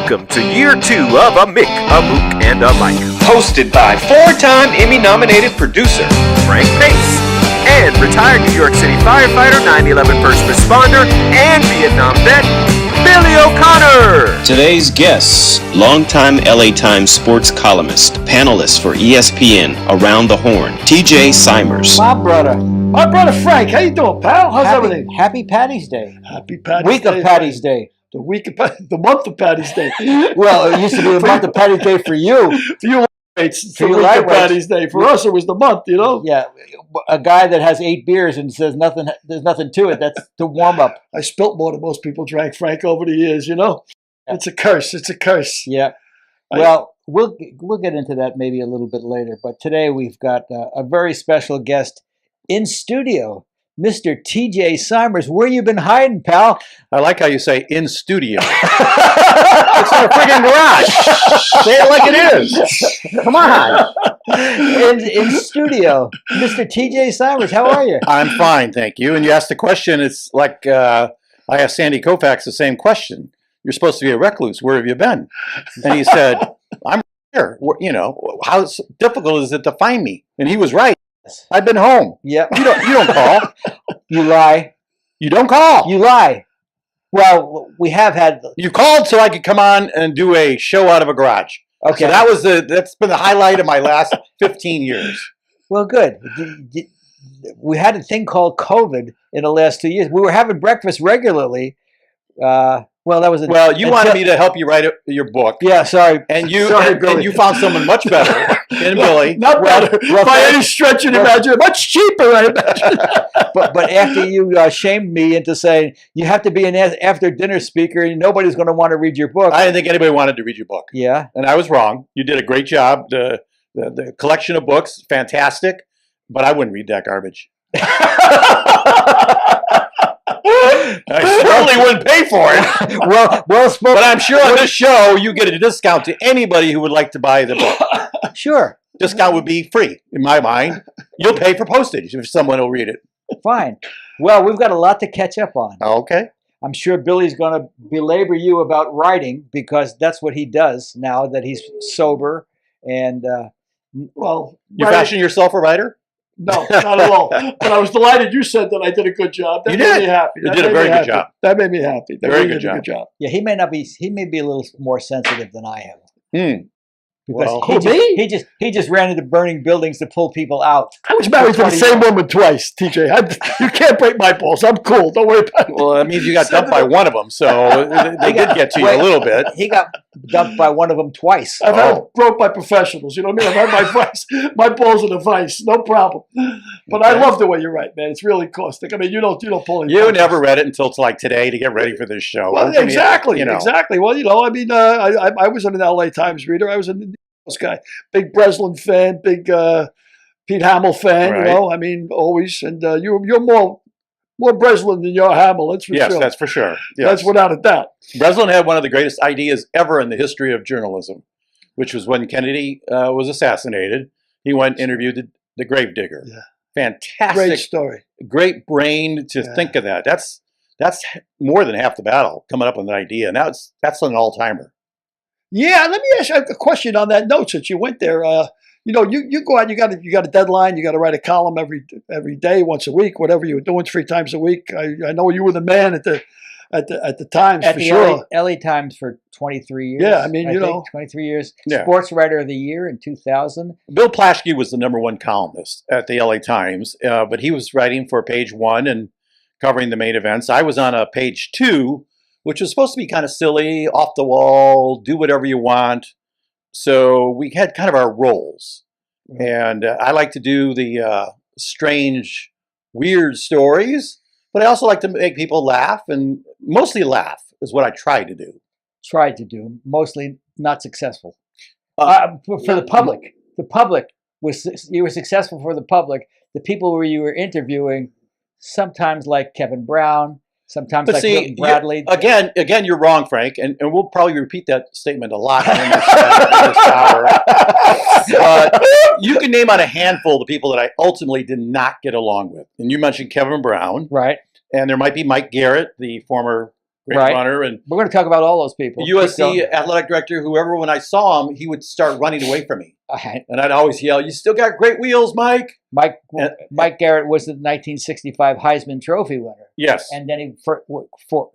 Welcome to year 2 of A Mick, a Mook and A Mic. Hosted by 4-time Emmy-nominated producer Frank Pace. And retired New York City firefighter, 9/11 first responder, and Vietnam vet, Billy O'Connor. Today's guests, longtime LA Times sports columnist, panelist for ESPN, Around the Horn, TJ Simers. My brother Frank. How you doing, pal? How's everything? Happy Patty's Day. Happy Patty's Week Day. of Patty's Day. The month of Patty's Day. Well, it used to be the month of Patty's Day for you. For you, it's the you week of lightweights. Patty's Day. For us, it was the month, you know? Yeah, a guy that has 8 beers and says nothing. There's nothing to it. That's the warm up. I spilt more than most people drank, Frank, over the years, you know? It's a curse. It's a curse. Yeah. Well, we'll get into that maybe a little bit later. But today we've got a very special guest in studio, Mr. TJ Simers. Where you been hiding, pal? I like how you say in studio. It's our friggin' garage. Say it like it is. Come on. In studio, Mr. TJ Simers. How are you? I'm fine, thank you. And you asked the question, it's like I asked Sandy Koufax the same question. You're supposed to be a recluse. Where have you been? And he said, I'm here. You know, how difficult is it to find me? And he was right. I've been home. Yep. You don't call. You lie. You don't call. You lie. Well, we have had. You called so I could come on and do a show out of a garage. Okay. So that's been the highlight of my last 15 years. Well, good. We had a thing called COVID in the last 2 years. We were having breakfast regularly. Well, that was you wanted me to help you write your book. Yeah, sorry. And you Sorry, and you found someone much better than Billy. Not better. By any stretch of the imagination. Much cheaper, I imagine. But after you shamed me into saying you have to be an after-dinner speaker and nobody's going to want to read your book. I didn't think anybody wanted to read your book. Yeah. And I was wrong. You did a great job. The collection of books, fantastic. But I wouldn't read that garbage. I certainly wouldn't pay for it. well spoken. But I'm sure on this show you get a discount to anybody who would like to buy the book. Sure. Discount would be free, in my mind. You'll pay for postage if someone will read it. Fine. Well, we've got a lot to catch up on. Okay. I'm sure Billy's going to belabor you about writing because that's what he does now that he's sober. And, Well, You fashion yourself a writer? No, not at all. But I was delighted you said that I did a good job. That You made did. me happy. You did a very good job. That made me happy. That Very really good did a job. good job. yeah, he may be a little more sensitive than I am. Because Well, he just ran into burning buildings to pull people out. I was married to the same woman twice, TJ. You can't break my balls. I'm cool. Don't worry about it. Well, that means you got dumped by one of them, so they did get to you a little bit. He got dumped by one of them twice. I've had it broke by professionals. You know what I mean? I've had my balls in a vice. No problem. But I love the way you write, man. It's really caustic. I mean, you don't pull any You punches. never read it until like today to get ready for this show. Well, I mean, exactly. you know. Exactly. Well, I mean, I was an LA Times reader. I was an guy, big Breslin fan, big Pete Hamill fan. Right. You know, I mean, always. And you're more Breslin than you're Hamill. That's for Yes, sure. that's for sure. Yes. That's without a doubt. Breslin had one of the greatest ideas ever in the history of journalism, which was when Kennedy was assassinated. He went and interviewed the gravedigger. Yeah. Fantastic. Great story. Great brain to think of that. That's more than half the battle, coming up with an idea. And that's an all-timer. Yeah, let me ask you a question on that note since you went there. You go out, you got a deadline, you got to write a column every day, once a week, whatever you were doing, 3 times a week. I know you were the man at the Times At for the sure. LA Times for 23 years. Yeah, I mean, you know. 23 years. Yeah. Sportswriter of the Year in 2000. Bill Plaschke was the #1 columnist at the LA Times, but he was writing for page 1 and covering the main events. I was on a page 2, which was supposed to be kind of silly, off the wall, do whatever you want. So we had kind of our roles. And I like to do the strange, weird stories, but I also like to make people laugh, and mostly laugh is what I try to do. Tried to do, mostly not successful. For the public. The public you were successful for the public. The people who you were interviewing, sometimes like Kevin Brown, sometimes like Milton Bradley. Again, you're wrong, Frank, and we'll probably repeat that statement a lot in this hour. You can name on a handful of the people that I ultimately did not get along with. And you mentioned Kevin Brown. Right. And there might be Mike Garrett, the former great Right. runner, and We're going to talk about all those people. USC athletic director, whoever, when I saw him, he would start running away from me. And I'd always yell, "You still got great wheels, Mike." Mike Garrett was the 1965 Heisman Trophy winner. Yes. And then he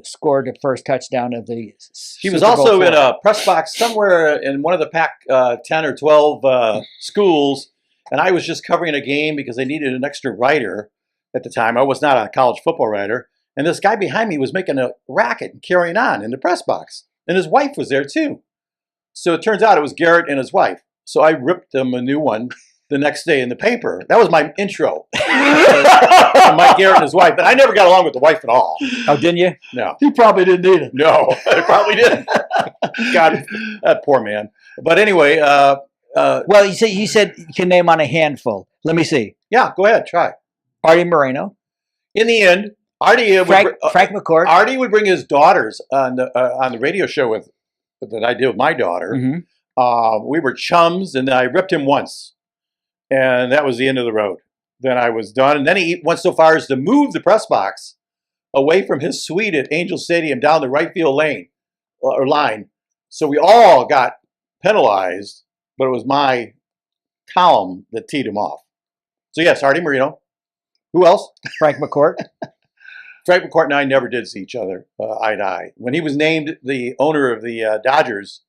scored the first touchdown of the He was Super Bowl also in IV. a press box somewhere in one of the Pac 10 or 12 schools, and I was just covering a game because they needed an extra writer at the time. I was not a college football writer. And this guy behind me was making a racket and carrying on in the press box. And his wife was there too. So it turns out it was Garrett and his wife. So I ripped them a new one the next day in the paper. That was my intro. Mike Garrett and his wife. And I never got along with the wife at all. Oh, didn't you? No. He probably didn't need it. No, I probably didn't. God, that poor man. But anyway. Well, you said you can name on a handful. Let me see. Yeah, go ahead. Try. Artie Moreno. In the end, Artie Frank McCourt. Artie would bring his daughters on the radio show that I did with my daughter. Mm-hmm. We were chums, and I ripped him once, and that was the end of the road. Then I was done, and then he went so far as to move the press box away from his suite at Angel Stadium down the right field line. So we all got penalized, but it was my column that teed him off. So yes, Artie Moreno. Who else? Frank McCourt. Frank McCourt and I never did see each other eye to eye. When he was named the owner of the Dodgers,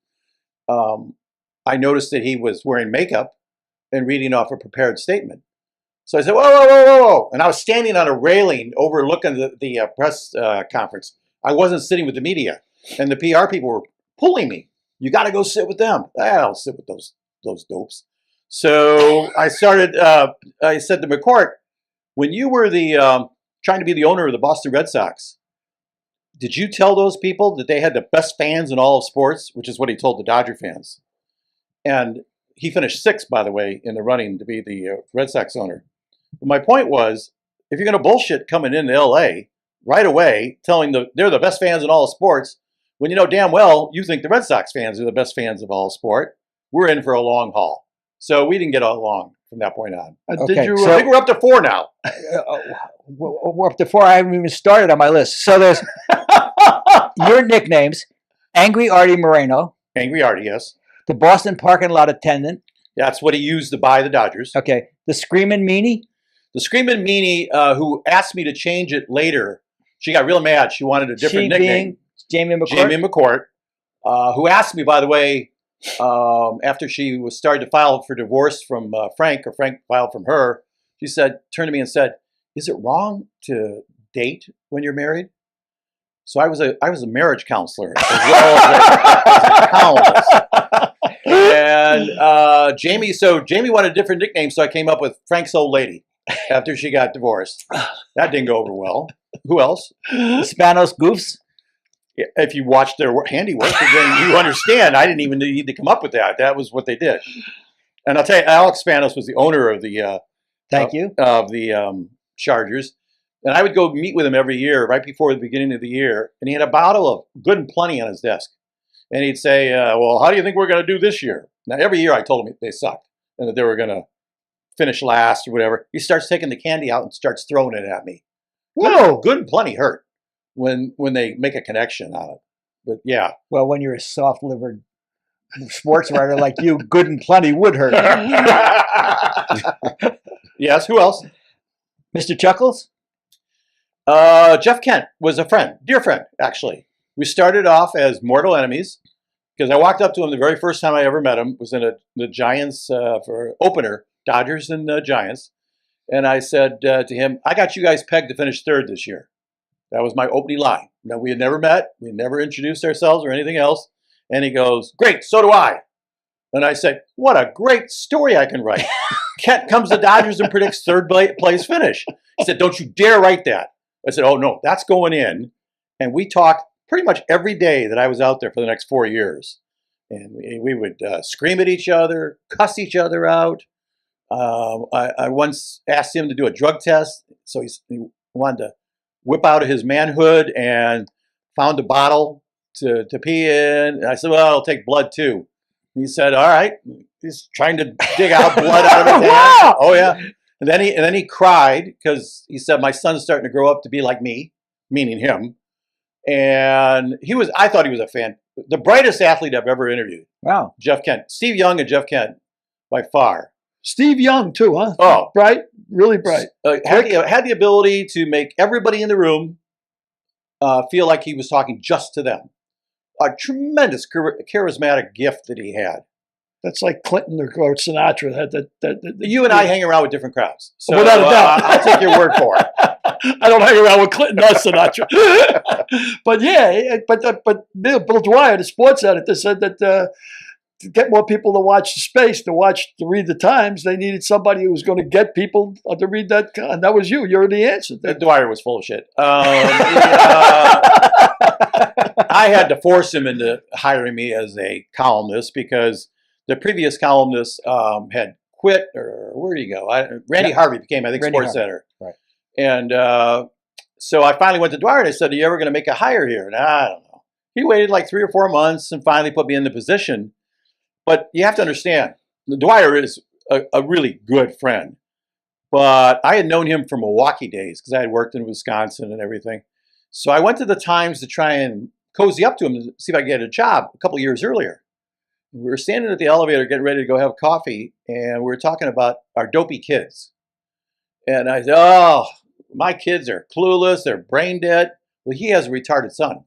I noticed that he was wearing makeup and reading off a prepared statement. So I said, whoa, whoa, whoa, whoa, whoa. And I was standing on a railing overlooking the press conference. I wasn't sitting with the media. And the PR people were pulling me. You got to go sit with them. I'll sit with those dopes. So I started, I said to McCourt, when you were trying to be the owner of the Boston Red Sox, did you tell those people that they had the best fans in all of sports, which is what he told the Dodger fans? And he finished 6th, by the way, in the running to be the Red Sox owner. But my point was, if you're going to bullshit coming into L.A. right away, telling they're the best fans in all of sports, when you know damn well you think the Red Sox fans are the best fans of all sport, we're in for a long haul. So we didn't get along from that point on. Okay, I think we're up to 4 now. We're up to 4. I haven't even started on my list. So there's your nicknames: Angry Artie Moreno, Angry Artie, yes. the Boston parking lot attendant. That's what he used to buy the Dodgers. Okay, the Screamin' Meanie. The Screamin' Meanie, who asked me to change it later, she got real mad. She wanted a different nickname. Jamie McCourt. Jamie McCourt, who asked me, by the way, after she was starting to file for divorce from Frank, or Frank filed from her, she turned to me and said, "Is it wrong to date when you're married?" So I was a marriage counselor as well as a columnist. And Jamie wanted a different nickname, so I came up with Frank's Old Lady after she got divorced. That didn't go over well. Who else? The Spanos Goofs. If you watch their handiwork, then you understand. I didn't even need to come up with that. That was what they did. And I'll tell you, Alex Spanos was the owner of the Chargers, and I would go meet with him every year, right before the beginning of the year, and he had a bottle of Good and Plenty on his desk, and he'd say, "Well, how do you think we're going to do this year?" Now, every year I told him they sucked and that they were going to finish last or whatever. He starts taking the candy out and starts throwing it at me. Whoa! Good and Plenty hurt when they make a connection on it. But yeah. Well, when you're a soft-livered sports writer like you, Good and Plenty would hurt. Yes, who else? Mr. Chuckles? Jeff Kent was a friend, dear friend, actually. We started off as mortal enemies because I walked up to him the very first time I ever met him, was in the Giants for opener, Dodgers and Giants. And I said to him, "I got you guys pegged to finish 3rd this year." That was my opening line. Now, we had never met. We had never introduced ourselves or anything else. And he goes, "Great, so do I." And I said, "What a great story I can write." Kent comes to Dodgers and predicts 3rd place finish. He said, "Don't you dare write that." I said, "Oh, no, that's going in." And we talked pretty much every day that I was out there for the next 4 years. And we would scream at each other, cuss each other out. I once asked him to do a drug test. So he wanted to whip out of his manhood and found a bottle to pee in. And I said, "Well, I'll take blood too." He said, "All right." He's trying to dig out blood out of his hand. Oh yeah. And then he cried because he said, "My son's starting to grow up to be like me," meaning him. And I thought he was the brightest athlete I've ever interviewed. Wow. Jeff Kent. Steve Young and Jeff Kent, by far. Steve Young too, huh? Oh. Bright, really bright. Had the ability to make everybody in the room feel like he was talking just to them. A tremendous charismatic gift that he had. That's like Clinton or Sinatra had that. You and I hang around with different crowds. So without a doubt. I'll take your word for it. I don't hang around with Clinton or Sinatra. But yeah, but Bill Dwyer, the sports editor, said that to get more people to watch the space, to read the Times, they needed somebody who was going to get people to read that. And that was you. You're the answer. Dwyer was full of shit. I had to force him into hiring me as a columnist because the previous columnist had quit, or where did he go? Randy Harvey became, I think, sports editor. Right. And so I finally went to Dwyer and I said, "Are you ever going to make a hire here?" And I don't know. He waited like 3 or 4 months and finally put me in the position. But you have to understand, Dwyer is a really good friend. But I had known him from Milwaukee days because I had worked in Wisconsin and everything. So I went to the Times to try and cozy up to him to see if I could get a job a couple years earlier. We were standing at the elevator getting ready to go have coffee, and we were talking about our dopey kids. And I said, "Oh, my kids are clueless, they're brain dead." Well, he has a retarded son.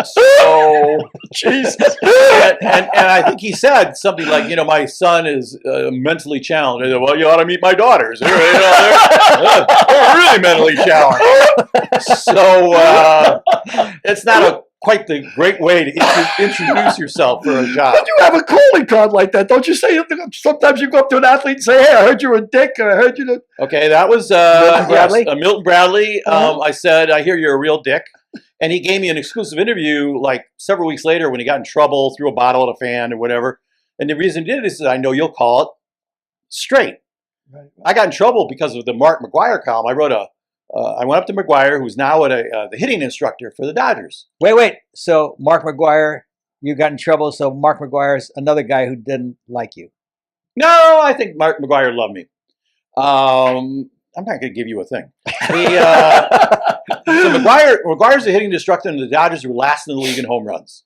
So, Jesus. and I think he said something like, "My son is mentally challenged." I said, "Well, you ought to meet my daughters. They're really mentally challenged." So it's not quite the great way to introduce yourself for a job. But you have a calling card like that, don't you? Say sometimes you go up to an athlete and say, "Hey, I heard you're a dick," or "I heard you." Okay, that was Bradley? Milton Bradley. I said, "I hear you're a real dick." And he gave me an exclusive interview like several weeks later when he got in trouble, threw a bottle at a fan or whatever. And the reason he did it is, "I know you'll call it straight." Right. I got in trouble because of the Mark McGuire column. I went up to McGuire, who's now the hitting instructor for the Dodgers. Wait. So Mark McGuire, you got in trouble. So Mark McGuire's another guy who didn't like you. No, I think Mark McGuire loved me. I'm not going to give you a thing. So McGuire's a hitting instructor, and the Dodgers were last in the league in home runs.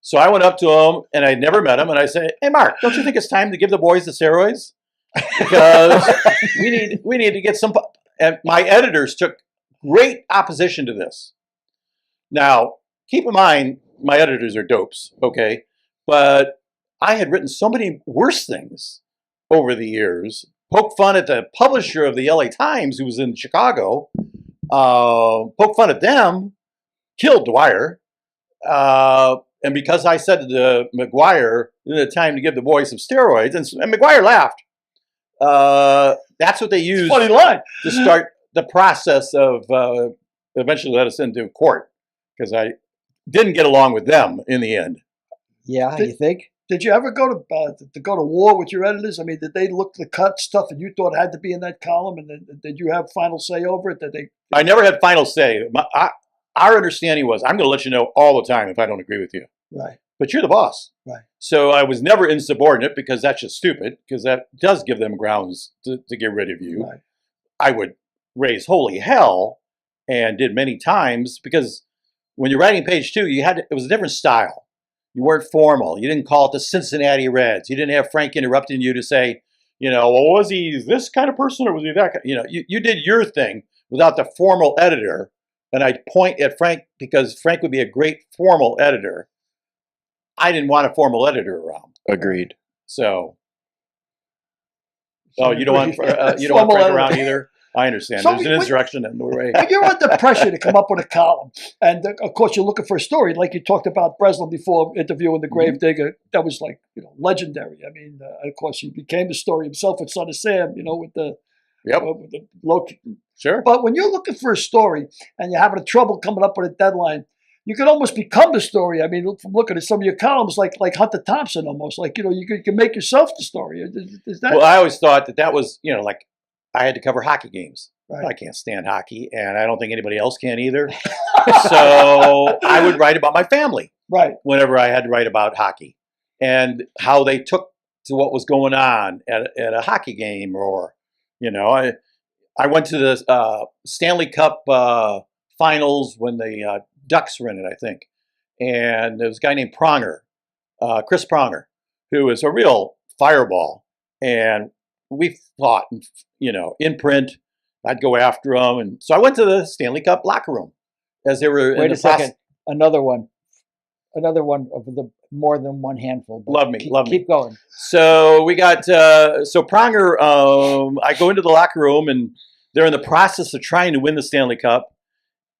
So I went up to him, and I'd never met him, and I said, "Hey, Mark, don't you think it's time to give the boys the steroids? Because we need to get some." And my editors took great opposition to this. Now, keep in mind, my editors are dopes, okay? But I had written so many worse things over the years, poke fun at the publisher of the LA Times, who was in Chicago, poke fun at them, killed Dwyer. And because I said to McGuire, "It's time to give the boys some steroids," and McGuire laughed. That's what they used Funny line. to start the process of eventually let us into court, because I didn't get along with them in the end. Yeah, you think? Did you ever go to war with your editors? I mean, did they look to cut stuff and you thought had to be in that column, and then did you have final say over it? I never had final say. Our understanding was, "I'm going to let you know all the time if I don't agree with you. Right. But you're the boss." Right. So I was never insubordinate, because that's just stupid, because that does give them grounds to get rid of you. Right. I would raise holy hell, and did many times, because when you're writing page 2, it was a different style. You weren't formal. You didn't call it the Cincinnati Reds. You didn't have Frank interrupting you to say, "Well, was he this kind of person or was he that kind?" You did your thing without the formal editor. And I'd point at Frank because Frank would be a great formal editor. I didn't want a formal editor around. Agreed. So, you don't want Frank around either. I understand. So There's an insurrection in the way. When you're under pressure to come up with a column, and of course you're looking for a story, like you talked about Breslin before, interviewing the Gravedigger, that was like legendary. I mean, of course he became the story himself with Son of Sam, with the with the Sure. But when you're looking for a story and you're having trouble coming up with a deadline, you can almost become the story. I mean, from looking at some of your columns, like Hunter Thompson, almost like you can make yourself the story. Is that? Well, I always thought that was like I had to cover hockey games. Right. I can't stand hockey, and I don't think anybody else can either. So I would write about my family, right, whenever I had to write about hockey and how they took to what was going on at a hockey game, or I went to the Stanley Cup finals when the Ducks were in it, I think. And there was a guy named Pronger, Chris Pronger, who is a real fireball. And we fought, in print. I'd go after him. And so I went to the Stanley Cup locker room as they were Wait a second. Another one of the more than one handful. Love me. Keep going. So we got, Pronger, I go into the locker room and they're in the process of trying to win the Stanley Cup.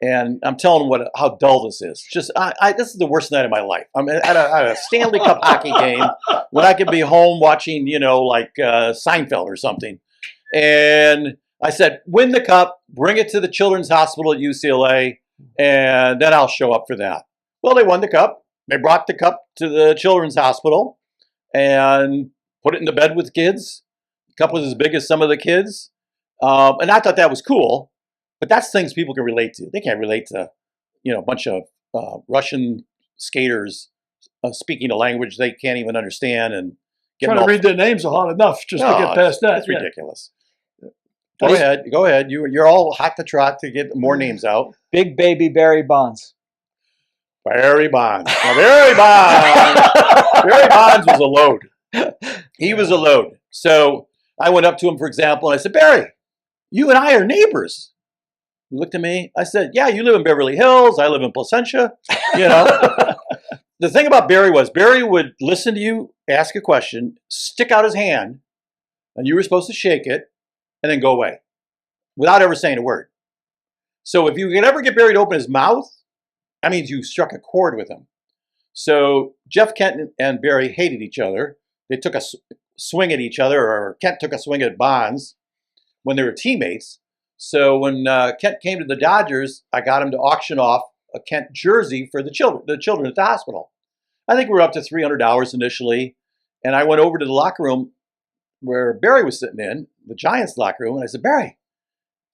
And I'm telling them how dull this is. Just, this is the worst night of my life. I'm at a Stanley Cup hockey game when I could be home watching, Seinfeld or something. And I said, win the cup, bring it to the Children's Hospital at UCLA, and then I'll show up for that. Well, they won the cup. They brought the cup to the Children's Hospital and put it in the bed with kids. The cup was as big as some of the kids. And I thought that was cool. But that's things people can relate to. They can't relate to, a bunch of Russian skaters speaking a language they can't even understand and trying to read their names are hard enough just to get past that. That's ridiculous. Go ahead. You're all hot to trot to get more names out. Big baby Barry Bonds. Barry Bonds. Now, Barry Bonds was a load. He was a load. So I went up to him, for example, and I said, Barry, you and I are neighbors. He looked at me. I said, yeah, you live in Beverly Hills. I live in Placentia. The thing about Barry was Barry would listen to you, ask a question, stick out his hand, and you were supposed to shake it, and then go away without ever saying a word. So if you could ever get Barry to open his mouth, that means you struck a chord with him. So Jeff Kent and Barry hated each other. They took a swing at each other, or Kent took a swing at Bonds when they were teammates. So when Kent came to the Dodgers, I got him to auction off a Kent jersey for the children at the hospital. I think we were up to $300 initially. And I went over to the locker room where Barry was sitting in, the Giants locker room, and I said, Barry,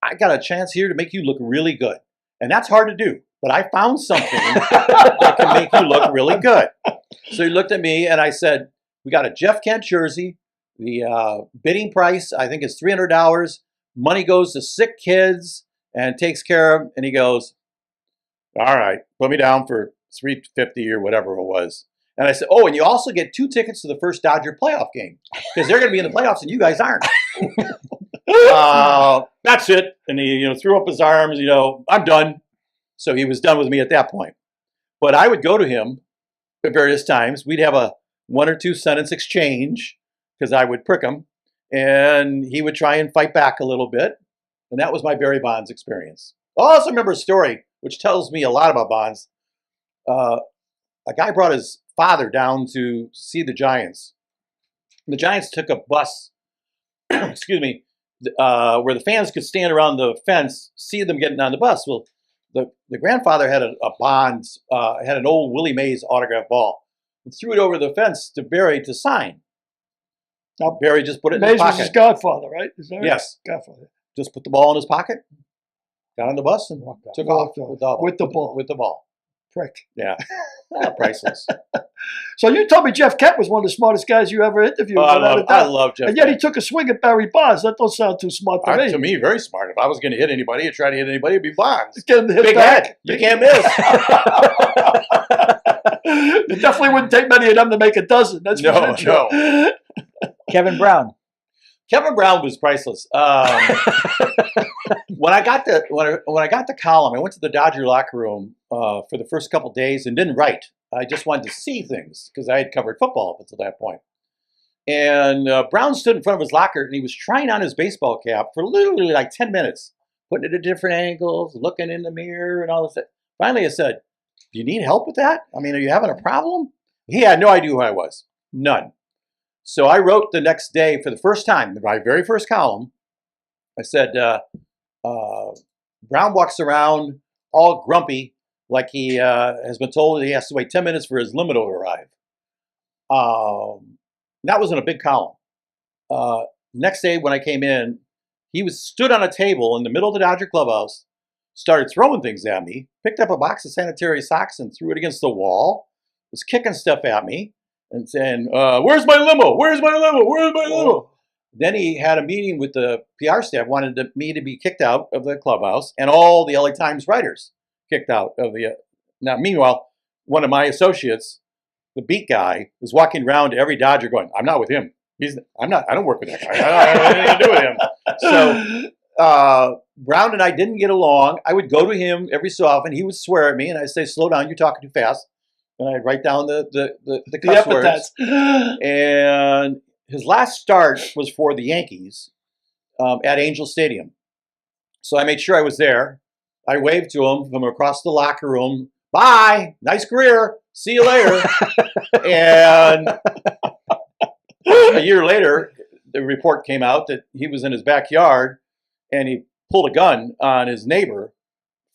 I got a chance here to make you look really good. And that's hard to do, but I found something that can make you look really good. So he looked at me and I said, we got a Jeff Kent jersey. The bidding price, I think, is $300. Money goes to sick kids and takes care of them. And he goes, all right, put me down for $350 or whatever it was. And I said, oh, and you also get 2 tickets to the first Dodger playoff game because they're going to be in the playoffs and you guys aren't. That's it. And he threw up his arms, I'm done. So he was done with me at that point. But I would go to him at various times. We'd have a 1 or 2 sentence exchange because I would prick him. And he would try and fight back a little bit. And that was my Barry Bonds experience. I also remember a story which tells me a lot about Bonds. A guy brought his father down to see the Giants. The Giants took a bus, where the fans could stand around the fence, see them getting on the bus. Well, the grandfather had a Bonds, had an old Willie Mays autograph ball, and threw it over the fence to Barry to sign. Now Barry just put it in his Mays pocket. was his godfather, right? Is that right? Yes. Godfather. Just put the ball in his pocket, got on the bus, and took off with the ball. With the ball. Prick. Yeah. Priceless. So you told me Jeff Kent was one of the smartest guys you ever interviewed. I love Jeff And yet Kent. he took a swing at Barry Bonds. That don't sound too smart to me. To me, very smart. If I was going to hit anybody or try to hit anybody, it'd be Bonds. Get him to hit Big back. head. You can't miss. It definitely wouldn't take many of them to make a dozen. That's for sure. No. Kevin Brown. Kevin Brown was priceless. When I got the column, I went to the Dodger locker room for the first couple of days and didn't write. I just wanted to see things because I had covered football up until that point. And Brown stood in front of his locker and he was trying on his baseball cap for literally like 10 minutes, putting it at different angles, looking in the mirror and all this. Finally, I said, do you need help with that? I mean, are you having a problem? He had no idea who I was. None. So I wrote the next day for the first time, my very first column. I said, Brown walks around all grumpy like he has been told that he has to wait 10 minutes for his limo to arrive. That was in a big column. Next day when I came in, he stood on a table in the middle of the Dodger clubhouse, started throwing things at me, picked up a box of sanitary socks and threw it against the wall, was kicking stuff at me and saying, where's my limo? Where's my limo? Where's my limo? Then he had a meeting with the PR staff, me to be kicked out of the clubhouse, and all the LA Times writers kicked out of the. Now, meanwhile, one of my associates, the beat guy, is walking around to every Dodger going, "I'm not with him. I don't work with that guy. I don't have anything to do with him." So Brown and I didn't get along. I would go to him every so often. He would swear at me, and I'd say, "Slow down, you're talking too fast." And I'd write down the cuss words. And his last start was for the Yankees at Angel Stadium. So I made sure I was there. I waved to him from across the locker room. "Bye, nice career. See you later." And a year later, the report came out that he was in his backyard and he pulled a gun on his neighbor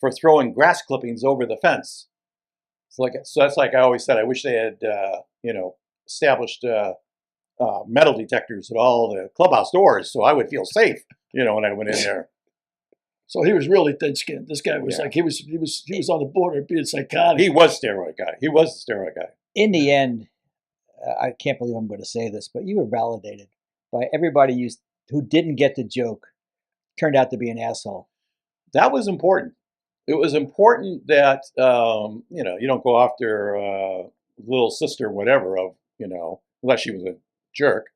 for throwing grass clippings over the fence. So that's like I always said, I wish they had, established metal detectors at all the clubhouse doors so I would feel safe, when I went in there. So he was really thin-skinned. This guy was like he was on the border of being psychotic. He was steroid guy. He was the steroid guy. In the end, I can't believe I'm going to say this, but you were validated by everybody who didn't get the joke, turned out to be an asshole. That was important. It was important that you don't go after little sister, whatever, unless she was a jerk.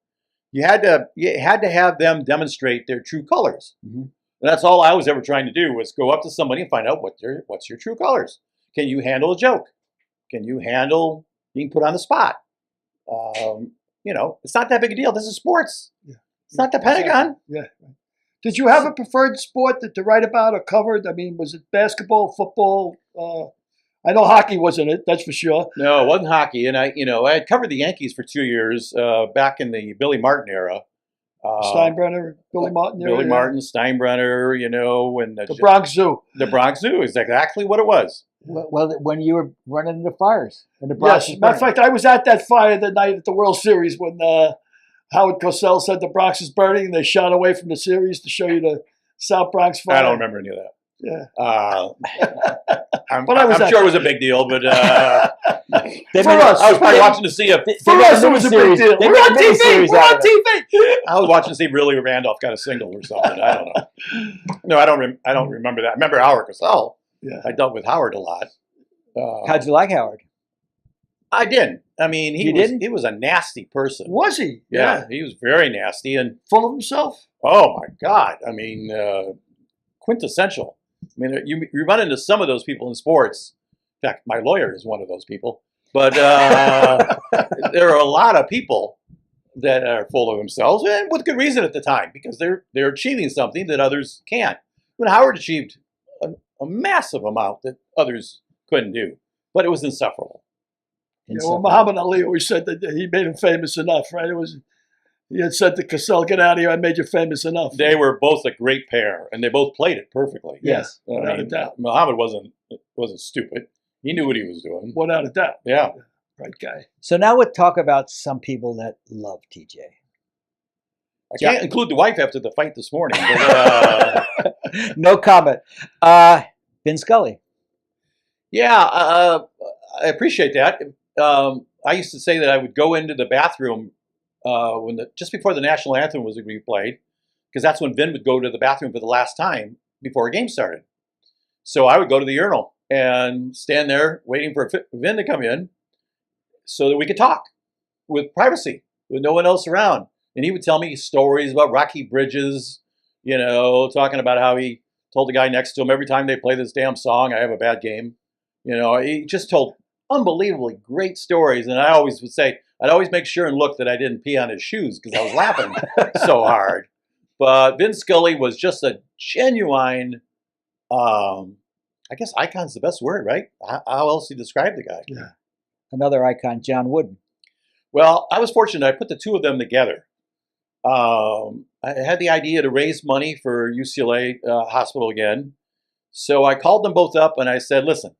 You had to have them demonstrate their true colors. Mm-hmm. And that's all I was ever trying to do was go up to somebody and find out what's your true colors. Can you handle a joke? Can you handle being put on the spot? It's not that big a deal. This is sports. Yeah. It's not the Pentagon. Yeah. Did you have a preferred sport to write about or covered? I mean, was it basketball, football? I know hockey wasn't it. That's for sure. No, it wasn't hockey. And I had covered the Yankees for 2 years back in the Billy Martin era. Steinbrenner, Billy Martin. Billy Martin, Steinbrenner, and the Bronx Zoo. The Bronx Zoo is exactly what it was. Well, when you were running into fires in the Bronx. Yes, matter of fact, I was at that fire the night at the World Series when Howard Cosell said the Bronx is burning, and they shot away from the series to show you the South Bronx fire. I don't remember any of that. Yeah. I'm sure it was a big deal, but for us, I was probably watching to see if for us it was a big deal. We're on TV. We're on TV. I was watching to see if really Randolph got a single or something. I don't know. No, I don't remember that. I remember Howard Cosell. Yeah. I dealt with Howard a lot. How'd you like Howard? I didn't. I mean, he was a nasty person. Was he? Yeah, he was very nasty and full of himself. Oh my God! I mean, quintessential. I mean, you run into some of those people in sports. In fact, my lawyer is one of those people. But there are a lot of people that are full of themselves, and with good reason at the time, because they're achieving something that others can't. When Howard achieved a massive amount that others couldn't do, but it was insufferable. Yeah, well, Muhammad Ali always said that he made him famous enough, right? He had said to Cosell, "Get out of here! I made you famous enough." They were both a great pair, and they both played it perfectly. Yes, without a doubt. Muhammad wasn't stupid. He knew what he was doing. Without a doubt. Yeah. Right guy. So now we'll talk about some people that love TJ. I can't include the wife after the fight this morning. But, no comment. Vin Scully. Yeah, I appreciate that. I used to say that I would go into the bathroom just before the national anthem was being played, because that's when Vin would go to the bathroom for the last time before a game started. So I would go to the urinal and stand there waiting for Vin to come in so that we could talk with privacy, with no one else around. And he would tell me stories about Rocky Bridges, talking about how he told the guy next to him, every time they play this damn song, I have a bad game. He just told unbelievably great stories. And I always would say, I'd always make sure and look that I didn't pee on his shoes because I was laughing so hard. But Vin Scully was just a genuine, I guess icon's the best word, right? How else do you describe the guy? Yeah. Another icon, John Wooden. Well, I was fortunate. I put the two of them together. I had the idea to raise money for UCLA Hospital again. So I called them both up and I said, listen,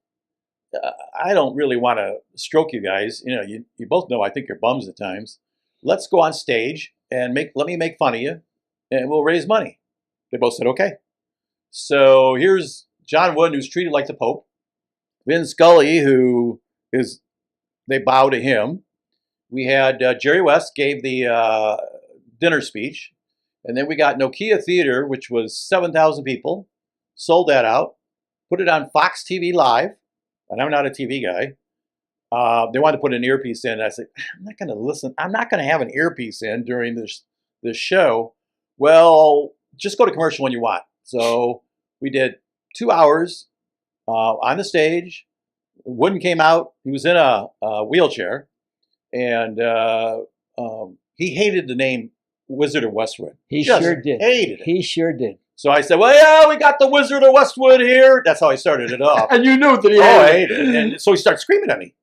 I don't really want to stroke you guys. You both know I think you're bums at times. Let's go on stage and let me make fun of you and we'll raise money. They both said, okay. So here's John Wooden, who's treated like the Pope. Vin Scully, they bow to him. We had Jerry West gave the dinner speech. And then we got Nokia Theater, which was 7,000 people, sold that out, put it on Fox TV Live, and I'm not a TV guy. They wanted to put an earpiece in. And I said, I'm not going to listen. I'm not going to have an earpiece in during this show. Well, just go to commercial when you want. So we did 2 hours on the stage. Wooden came out. He was in a wheelchair, and he hated the name Wizard of Westwood. He Just sure did. Hated it. He sure did. So I said, well, yeah, we got the Wizard of Westwood here. That's how I started it off. And you knew that he I hated it. hated it. And so he started screaming at me.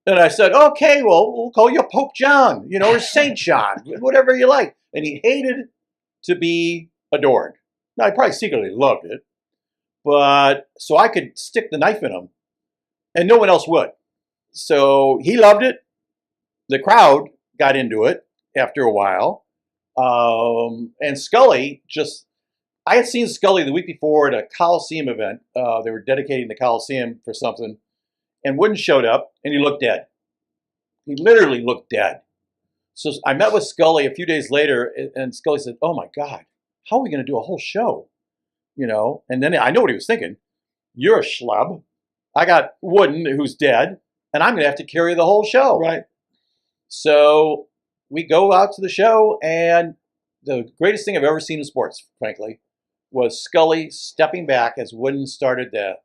And I said, okay, well, we'll call you Pope John, or Saint John, whatever you like. And he hated to be adored. Now, I probably secretly loved it. But so I could stick the knife in him, and no one else would. So he loved it. The crowd got into it after a while. And Scully I had seen Scully the week before at a Coliseum event. They were dedicating the Coliseum for something. And Wooden showed up, and he looked dead. He literally looked dead. So I met with Scully a few days later, and Scully said, oh my God, how are we going to do a whole show? And then I know what he was thinking. You're a schlub. I got Wooden, who's dead, and I'm going to have to carry the whole show. Right. So we go out to the show, and the greatest thing I've ever seen in sports, frankly, was Scully stepping back as Wooden started to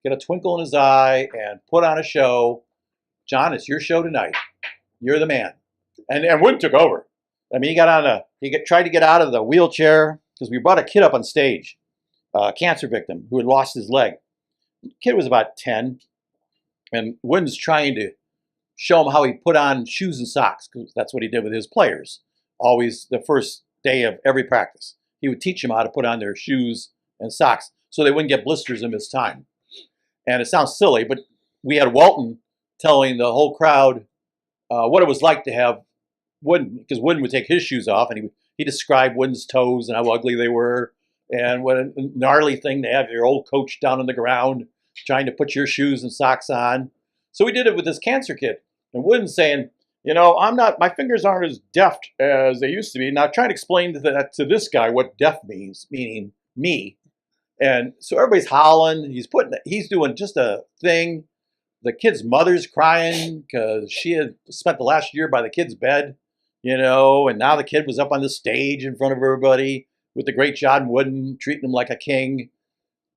get a twinkle in his eye and put on a show. John, it's your show tonight. You're the man. And Wooden took over. I mean, he tried to get out of the wheelchair because we brought a kid up on stage, a cancer victim who had lost his leg. The kid was about 10, and Wooden's trying to show him how he put on shoes and socks, because that's what he did with his players. Always the first day of every practice, he would teach them how to put on their shoes and socks so they wouldn't get blisters in his time. And it sounds silly, but we had Walton telling the whole crowd what it was like to have Wooden, because Wooden would take his shoes off, and he described Wooden's toes and how ugly they were, and what a gnarly thing to have your old coach down on the ground trying to put your shoes and socks on. So we did it with this cancer kid, and Wooden's saying, my fingers aren't as deft as they used to be. Now trying to explain to this guy what deft means, meaning me. And so everybody's hollering. He's doing just a thing. The kid's mother's crying because she had spent the last year by the kid's bed, and now the kid was up on the stage in front of everybody with the great John Wooden treating him like a king.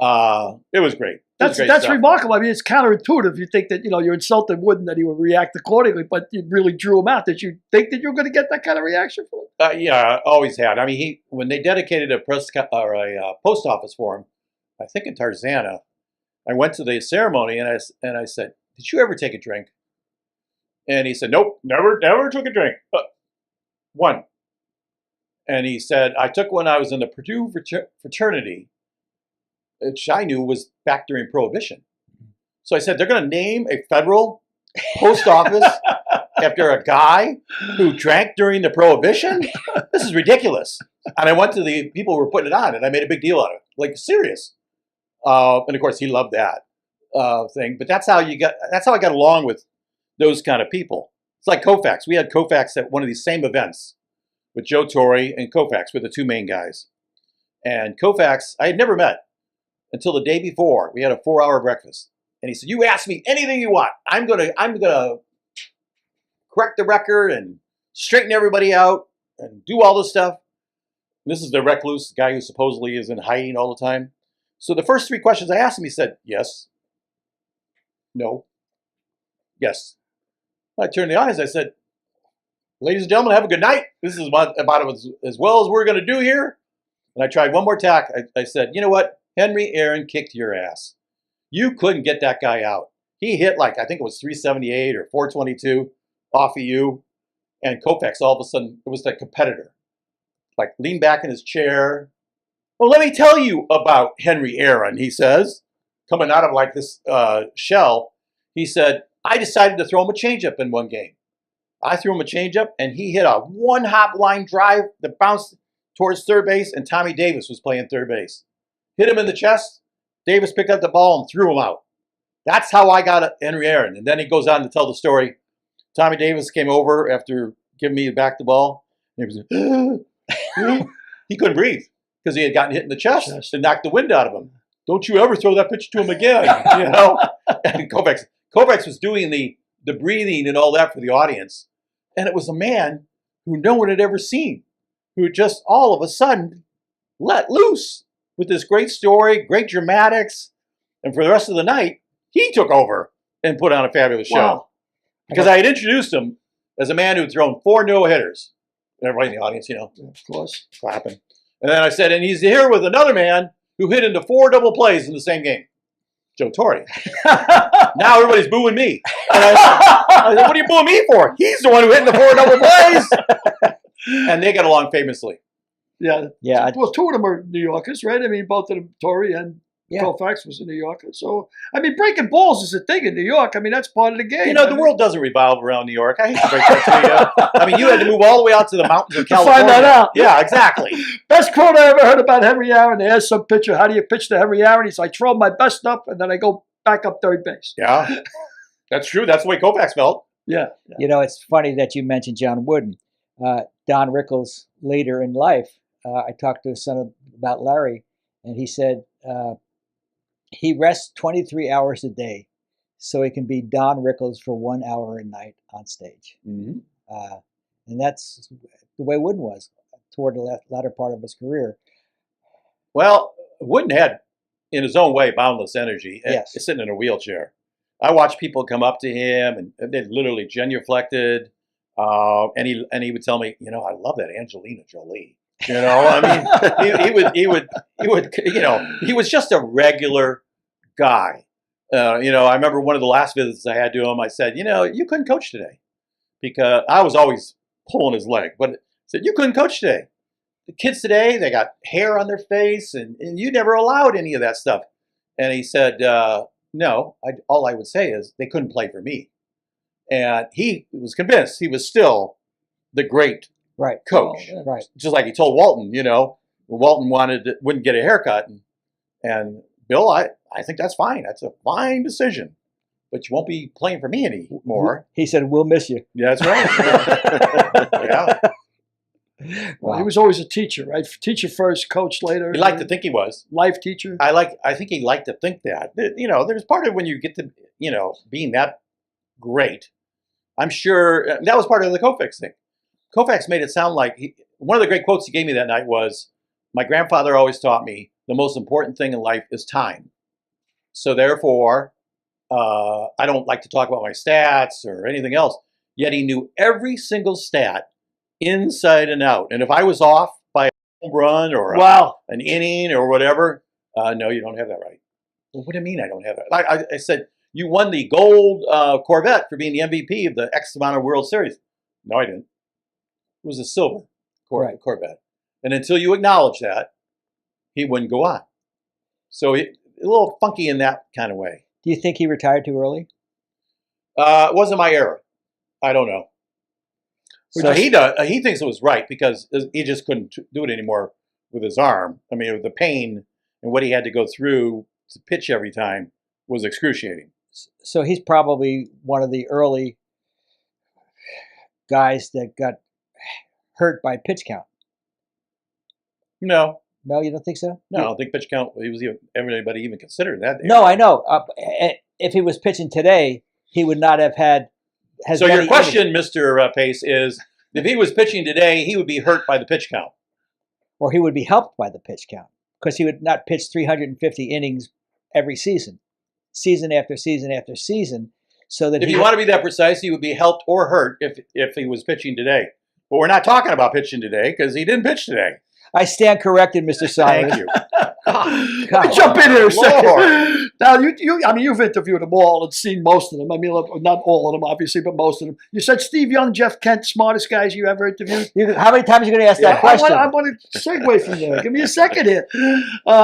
It was great. That's remarkable. I mean, it's counterintuitive. You think that, you're insulting Wooden, that he would react accordingly, but you really drew him out. Did you think that you were going to get that kind of reaction from him? Yeah, always had. I mean, when they dedicated a post office for him, I think in Tarzana, I went to the ceremony and I said, "Did you ever take a drink?" And he said, "Nope, never took a drink. One." And he said, "I took one. I was in the Purdue fraternity, which I knew was back during Prohibition." So I said, "They're going to name a federal post office after a guy who drank during the Prohibition? This is ridiculous." And I went to the people who were putting it on, and I made a big deal out of it, like serious. And of course, he loved that thing. But that's how I got along with those kind of people. It's like Koufax. We had Koufax at one of these same events with Joe Torre and Koufax were the two main guys. And Koufax, I had never met until the day before. We had a 4-hour breakfast, and he said, "You ask me anything you want. I'm gonna correct the record and straighten everybody out and do all this stuff." And this is the recluse guy who supposedly is in hiding all the time. So the first 3 questions I asked him, he said, "Yes, no, yes." I turned to the audience. I said, "Ladies and gentlemen, have a good night. This is about as well as we're going to do here." And I tried one more tack. I said, "You know what? Henry Aaron kicked your ass. You couldn't get that guy out. He hit I think it was 378 or 422 off of you." And Koufax, all of a sudden, it was the competitor. Leaned back in his chair. "Well, let me tell you about Henry Aaron," he says, coming out of this shell. He said, "I decided to throw him a changeup in one game. I threw him a changeup, and he hit a one-hop line drive that bounced towards third base, and Tommy Davis was playing third base. Hit him in the chest. Davis picked up the ball and threw him out. That's how I got Henry Aaron." And then he goes on to tell the story. Tommy Davis came over after giving me back the ball, and he was he couldn't breathe because he had gotten hit in the chest and knocked the wind out of him. Don't you ever throw that pitch to him again, you know? And Kovacs was doing the breathing and all that for the audience. And it was a man who no one had ever seen, who just all of a sudden let loose with this great story, great dramatics. And for the rest of the night, he took over and put on a fabulous show. Because I had introduced him as a man who had thrown 4 no-hitters. And everybody in the audience, you know, of course, clapping. And then I said, and he's here with another man who hit into 4 double plays in the same game, Joe Torre. Now everybody's booing me. And I said, what are you booing me for? He's the one who hit into 4 double plays. And they get along famously. Yeah. Yeah. Well, 2 of them are New Yorkers, right? I mean, both of them, Torre and Koufax was a New Yorker. So, I mean, breaking balls is a thing in New York. I mean, that's part of the game. You know, the world doesn't revolve around New York. I hate to break that to you. I mean, you had to move all the way out to the mountains of California. Find that out. Yeah, exactly. Best quote I ever heard about Henry Aaron. They asked some pitcher, how do you pitch to Henry Aaron? He's like, throw my best up, and then I go back up third base. Yeah, that's true. That's the way Koufax felt. Yeah. You know, it's funny that you mentioned John Wooden. Don Rickles, later in life, I talked to his son about Larry, and he said he rests 23 hours a day so he can be Don Rickles for 1 hour a night on stage. Mm-hmm. And that's the way Wooden was toward the latter part of his career. Well, Wooden had, in his own way, boundless energy. Yes. Sitting in a wheelchair. I watched people come up to him, and they literally genuflected. And he would tell me, you know, I love that Angelina Jolie. You know, I mean, he would, you know, he was just a regular guy. You know, I remember one of the last visits I had to him, I said, you know, you couldn't coach today, because I was always pulling his leg, but I said, you couldn't coach today. The kids today, they got hair on their face, and you never allowed any of that stuff. And he said, no, all I would say is they couldn't play for me. And he was convinced he was still the great coach. Right. Just like he told Walton, you know, Walton wouldn't get a haircut. And Bill, I think that's fine. That's a fine decision. But you won't be playing for me anymore. He said, we'll miss you. Yeah, that's right. Yeah. Well, he was always a teacher, right? Teacher first, coach later. He liked to think he was. Life teacher. I think he liked to think that. You know, there's part of when you get to, you know, being that great. I'm sure that was part of the Koufax thing. Koufax made it sound like one of the great quotes he gave me that night was, my grandfather always taught me the most important thing in life is time. So therefore, I don't like to talk about my stats or anything else. Yet he knew every single stat inside and out. And if I was off by a home run or an inning or whatever, no, you don't have that right. Well, what do you mean I don't have that? I said, you won the gold Corvette for being the MVP of the X amount of World Series. No, I didn't. It was a silver Corvette. And until you acknowledge that, he wouldn't go on. So a little funky in that kind of way. Do you think he retired too early? It wasn't my era. I don't know. So he thinks it was right because he just couldn't do it anymore with his arm. I mean, with the pain and what he had to go through to pitch every time was excruciating. So he's probably one of the early guys that got hurt by pitch count. No, you don't think so? No, I don't think pitch count. Anybody even considered that. No, I know. If he was pitching today, he would not have had. So your question, Mr. Pace, is if he was pitching today, he would be hurt by the pitch count, or he would be helped by the pitch count because he would not pitch 350 innings every season, season after season after season. So that if you want to be that precise, he would be helped or hurt if he was pitching today. But we're not talking about pitching today because he didn't pitch today. I stand corrected, Mr. Saunders. Thank you. Let me jump in here a second. Now, you've interviewed them all and seen most of them. I mean, not all of them, obviously, but most of them. You said Steve Young, Jeff Kent, smartest guys you ever interviewed. How many times are you going to ask that question? I want to segue from there. Give me a second here.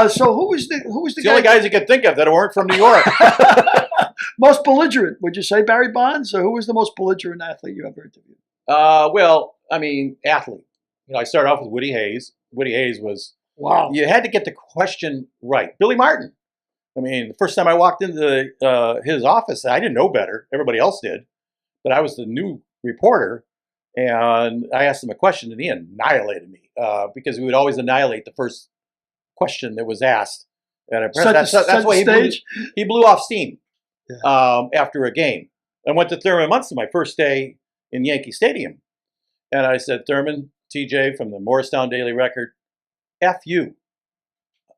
So who was the it's guy? The only guys you could think of that weren't from New York. Most belligerent? Would you say Barry Bonds, or who was the most belligerent athlete you ever interviewed? Well, I mean, athlete. You know, I started off with Woody Hayes. Woody Hayes was, wow. You had to get the question right. Billy Martin. I mean, the first time I walked into his office, I didn't know better. Everybody else did. But I was the new reporter. And I asked him a question, and he annihilated me because we would always annihilate the first question that was asked. And that's why he blew off steam after a game. I went to Thurman Munson my first day in Yankee Stadium. And I said, Thurman, TJ from the Morristown Daily Record, F you.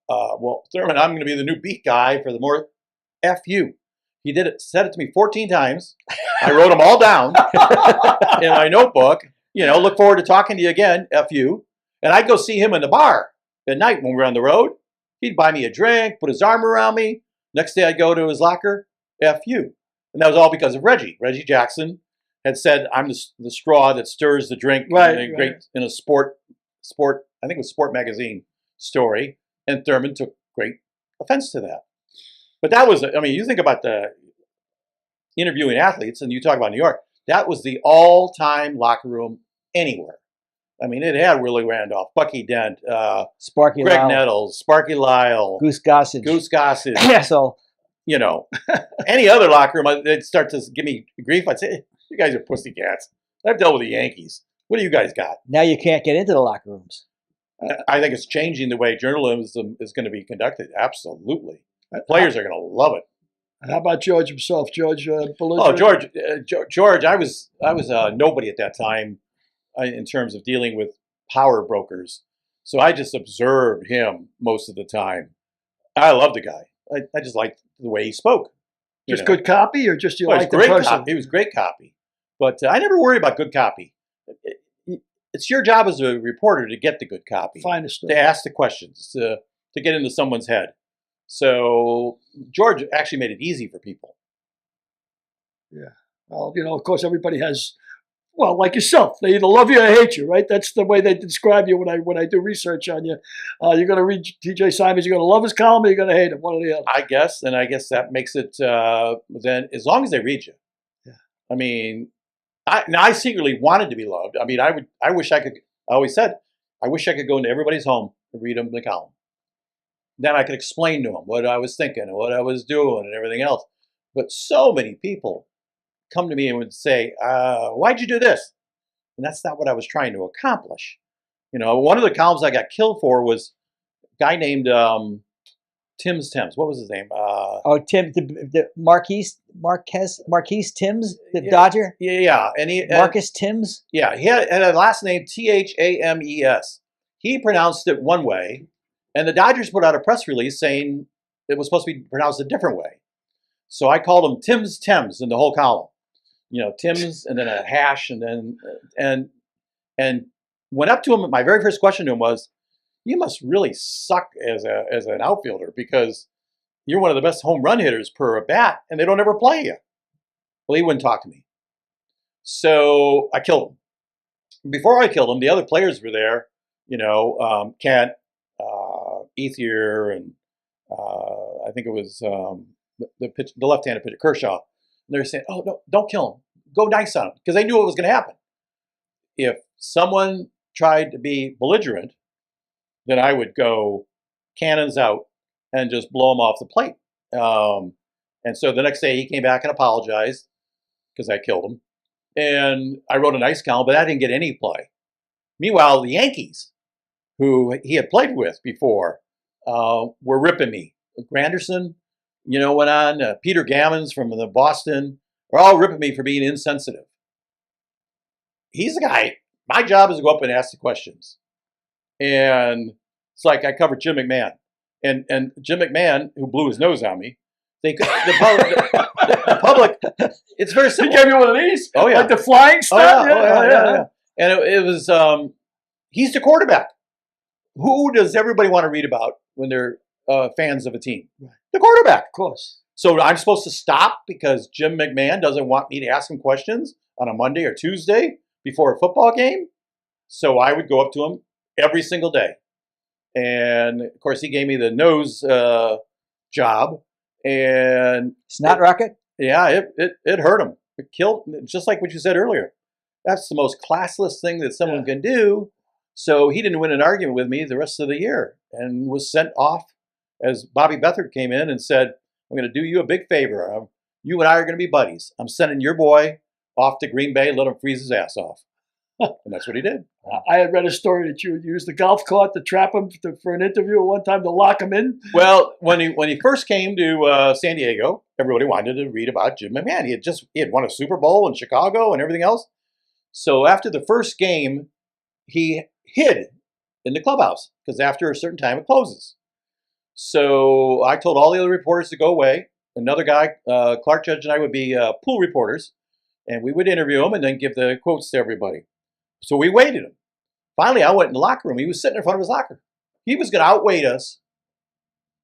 Well, Thurman, I'm going to be the new beat guy for the F you. He said it to me 14 times. I wrote them all down in my notebook. Look forward to talking to you again, F you. And I'd go see him in the bar at night when we were on the road. He'd buy me a drink, put his arm around me. Next day I'd go to his locker, F you. And that was all because of Reggie. Reggie Jackson had said, I'm the straw that stirs the drink in a sport, I think it was Sport Magazine story. And Thurman took great offense to that. But that was, you think about the interviewing athletes and you talk about New York, that was the all-time locker room anywhere. It had Willie Randolph, Bucky Dent, Sparky Greg Lyle. Nettles, Sparky Lyle, Goose Gossage. Yeah, so any other locker room, they'd start to give me grief. I'd say, you guys are pussycats. I've dealt with the Yankees. What do you guys got? Now you can't get into the locker rooms. I think it's changing the way journalism is going to be conducted. Absolutely. Players are going to love it. How about George himself, George? George, I was nobody at that time in terms of dealing with power brokers. So I just observed him most of the time. I loved the guy. I just liked the way he spoke. Just good copy, or just you like the great person? Copy. He was great copy. But I never worry about good copy. It's your job as a reporter to get the good copy. Finest. To ask the questions, to get into someone's head. So George actually made it easy for people. Yeah. Well, of course, everybody has, like yourself. They either love you or hate you, right? That's the way they describe you when I do research on you. You're going to read T.J. Simons, you're going to love his column, or you're going to hate him, one or the other. I guess that makes it, then, as long as they read you. Yeah. I secretly wanted to be loved. I wish I could, I always said, I wish I could go into everybody's home and read them the column. Then I could explain to them what I was thinking and what I was doing and everything else. But so many people come to me and would say, why'd you do this? And that's not what I was trying to accomplish. One of the columns I got killed for was a guy named Tim's Thames. What was his name? Tim, the Marquise Timms, the Dodger? Yeah. Marcus Timms? Yeah, he had a last name Thames. He pronounced it one way, and the Dodgers put out a press release saying it was supposed to be pronounced a different way. So I called him Tim's Thames in the whole column. Tim's and then a hash and then and went up to him. My very first question to him was, you must really suck as an outfielder because you're one of the best home run hitters per bat and they don't ever play you. Well, he wouldn't talk to me. So I killed him. Before I killed him, the other players were there, Kent, Ethier, and I think it was the left-handed pitcher, Kershaw. And they were saying, oh, no, don't kill him. Go nice on him. Because they knew what was going to happen. If someone tried to be belligerent, then I would go cannons out and just blow him off the plate. And so the next day he came back and apologized because I killed him. And I wrote a nice column, but I didn't get any play. Meanwhile, the Yankees, who he had played with before, were ripping me. Granderson, went on. Peter Gammons from the Boston were all ripping me for being insensitive. He's the guy. My job is to go up and ask the questions. And it's like I covered Jim McMahon. And Jim McMahon, who blew his nose on me, the public, it's very simple. He gave you one of these? Oh, yeah. Like the flying stuff? Yeah. And it was, he's the quarterback. Who does everybody want to read about when they're fans of a team? Right. The quarterback. Of course. So I'm supposed to stop because Jim McMahon doesn't want me to ask him questions on a Monday or Tuesday before a football game? So I would go up to him every single day. And, of course, he gave me the nose job. And Snot rocket? Yeah, it hurt him. It killed, just like what you said earlier. That's the most classless thing that someone can do. So he didn't win an argument with me the rest of the year and was sent off as Bobby Beathard came in and said, I'm going to do you a big favor. You and I are going to be buddies. I'm sending your boy off to Green Bay, let him freeze his ass off. And that's what he did. I had read a story that you would use the golf cart to trap him for an interview at one time to lock him in. Well, when he first came to San Diego, everybody wanted to read about Jim McMahon. He had won a Super Bowl in Chicago and everything else. So after the first game, he hid in the clubhouse because after a certain time it closes. So I told all the other reporters to go away. Another guy, Clark Judge, and I would be pool reporters, and we would interview him and then give the quotes to everybody. So we waited him. Finally, I went in the locker room. He was sitting in front of his locker. He was going to outwait us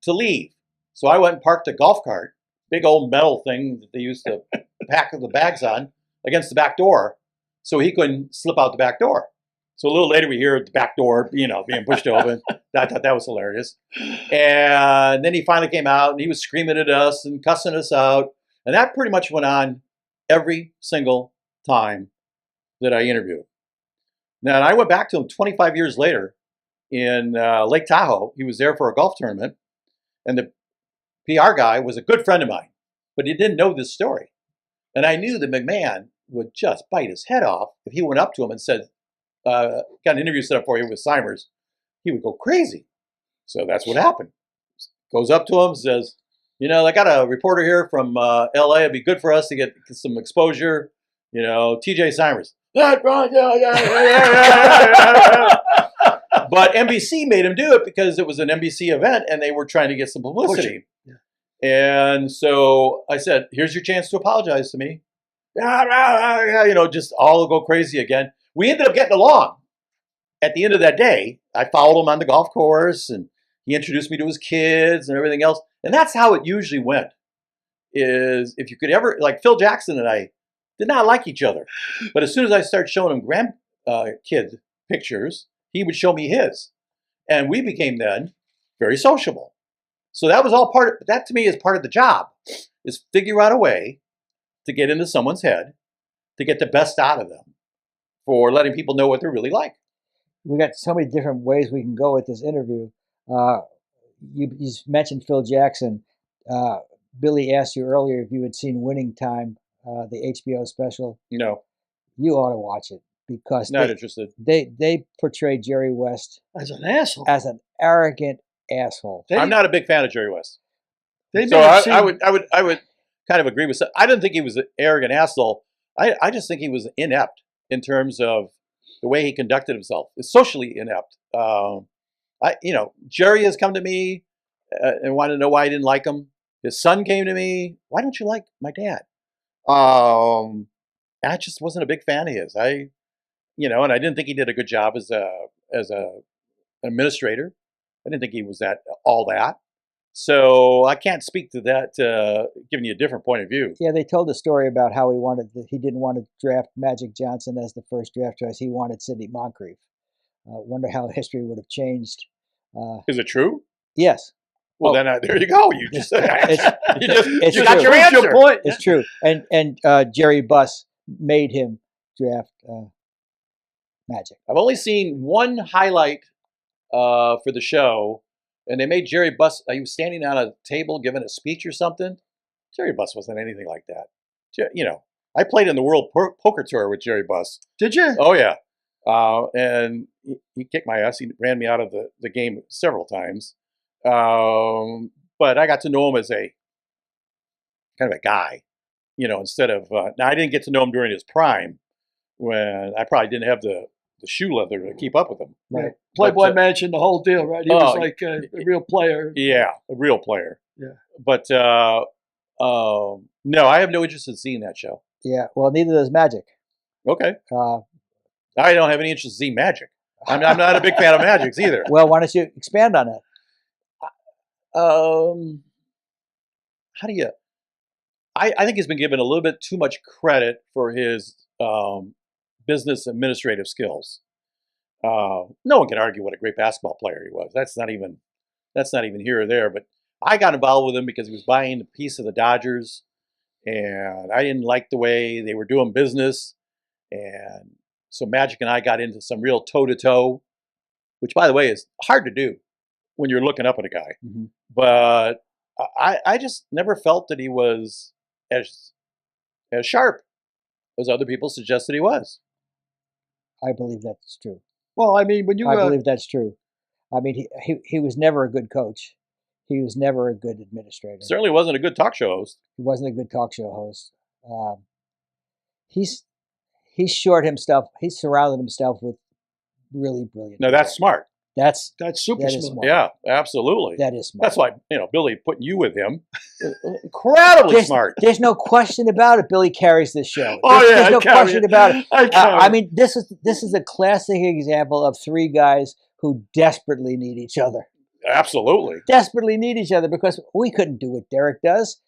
to leave. So I went and parked a golf cart, big old metal thing that they used to pack the bags on, against the back door so he couldn't slip out the back door. So a little later we hear the back door, being pushed open. I thought that was hilarious. And then he finally came out and he was screaming at us and cussing us out. And that pretty much went on every single time that I interviewed. Now, and I went back to him 25 years later in Lake Tahoe. He was there for a golf tournament. And the PR guy was a good friend of mine, but he didn't know this story. And I knew that McMahon would just bite his head off if he went up to him and said, got an interview set up for you with Simers. He would go crazy. So that's what happened. Goes up to him, says, I got a reporter here from LA. It'd be good for us to get some exposure. TJ Simers. But NBC made him do it because it was an NBC event and they were trying to get some publicity. Yeah. And so I said, here's your chance to apologize to me. Just all go crazy again. We ended up getting along. At the end of that day, I followed him on the golf course and he introduced me to his kids and everything else. And that's how it usually went. Is if you could ever, like Phil Jackson and I did not like each other. But as soon as I started showing him grandkid pictures, he would show me his. And we became then very sociable. So that was all that to me is part of the job, is figure out a way to get into someone's head, to get the best out of them for letting people know what they're really like. We got so many different ways we can go with this interview. You mentioned Phil Jackson. Billy asked you earlier if you had seen Winning Time, the HBO special. No. You ought to watch it because not interested. They portray Jerry West as an asshole, as an arrogant asshole. I'm not a big fan of Jerry West. So I would kind of agree with. I didn't think he was an arrogant asshole. I just think he was inept in terms of the way he conducted himself. It's socially inept. Jerry has come to me and wanted to know why I didn't like him. His son came to me. Why don't you like my dad? I just wasn't a big fan of his. And I didn't think he did a good job as a administrator. I didn't think he was all that. So I can't speak to that, giving you a different point of view. Yeah, they told the story about how he didn't want to draft Magic Johnson as the first draft choice. He wanted Sidney Moncrief. Wonder how history would have changed. Is it true? Yes. Well, then there you go. You just you got your answer. Your point. It's true. And Jerry Buss made him draft Magic. I've only seen one highlight for the show. And they made Jerry Buss, he was standing on a table giving a speech or something. Jerry Buss wasn't anything like that. I played in the World Poker Tour with Jerry Buss. Did you? Oh, yeah. And he kicked my ass. He ran me out of the game several times. But I got to know him as a kind of a guy, instead of, now I didn't get to know him during his prime when I probably didn't have the shoe leather to keep up with him. Right. Playboy Mansion, the whole deal, right? He was like a real player. Yeah, a real player. Yeah. But no, I have no interest in seeing that show. Yeah, well, neither does Magic. Okay. I don't have any interest in seeing Magic. I'm not a big fan of Magic's either. Well, why don't you expand on that? How do you... I think he's been given a little bit too much credit for his business administrative skills. No one can argue what a great basketball player he was. That's not even here or there. But I got involved with him because he was buying a piece of the Dodgers, and I didn't like the way they were doing business. And so Magic and I got into some real toe-to-toe, which, by the way, is hard to do when you're looking up at a guy. Mm-hmm. But I just never felt that he was as sharp as other people suggested he was. I believe that's true. Well, I mean, when you I believe that's true. I mean, he was never a good coach. He was never a good administrator. Certainly wasn't a good talk show host. He wasn't a good talk show host. He's short himself. He's surrounded himself with really brilliant. Now that's smart. That's super that is smart. Yeah, absolutely. That is smart. That's why Billy putting you with him. Incredibly smart. There's no question about it. Billy carries this show. Oh, yeah, There's no I carry question it. about it. I I mean, this is a classic example of three guys who desperately need each other. Absolutely. Desperately need each other because we couldn't do what Derek does.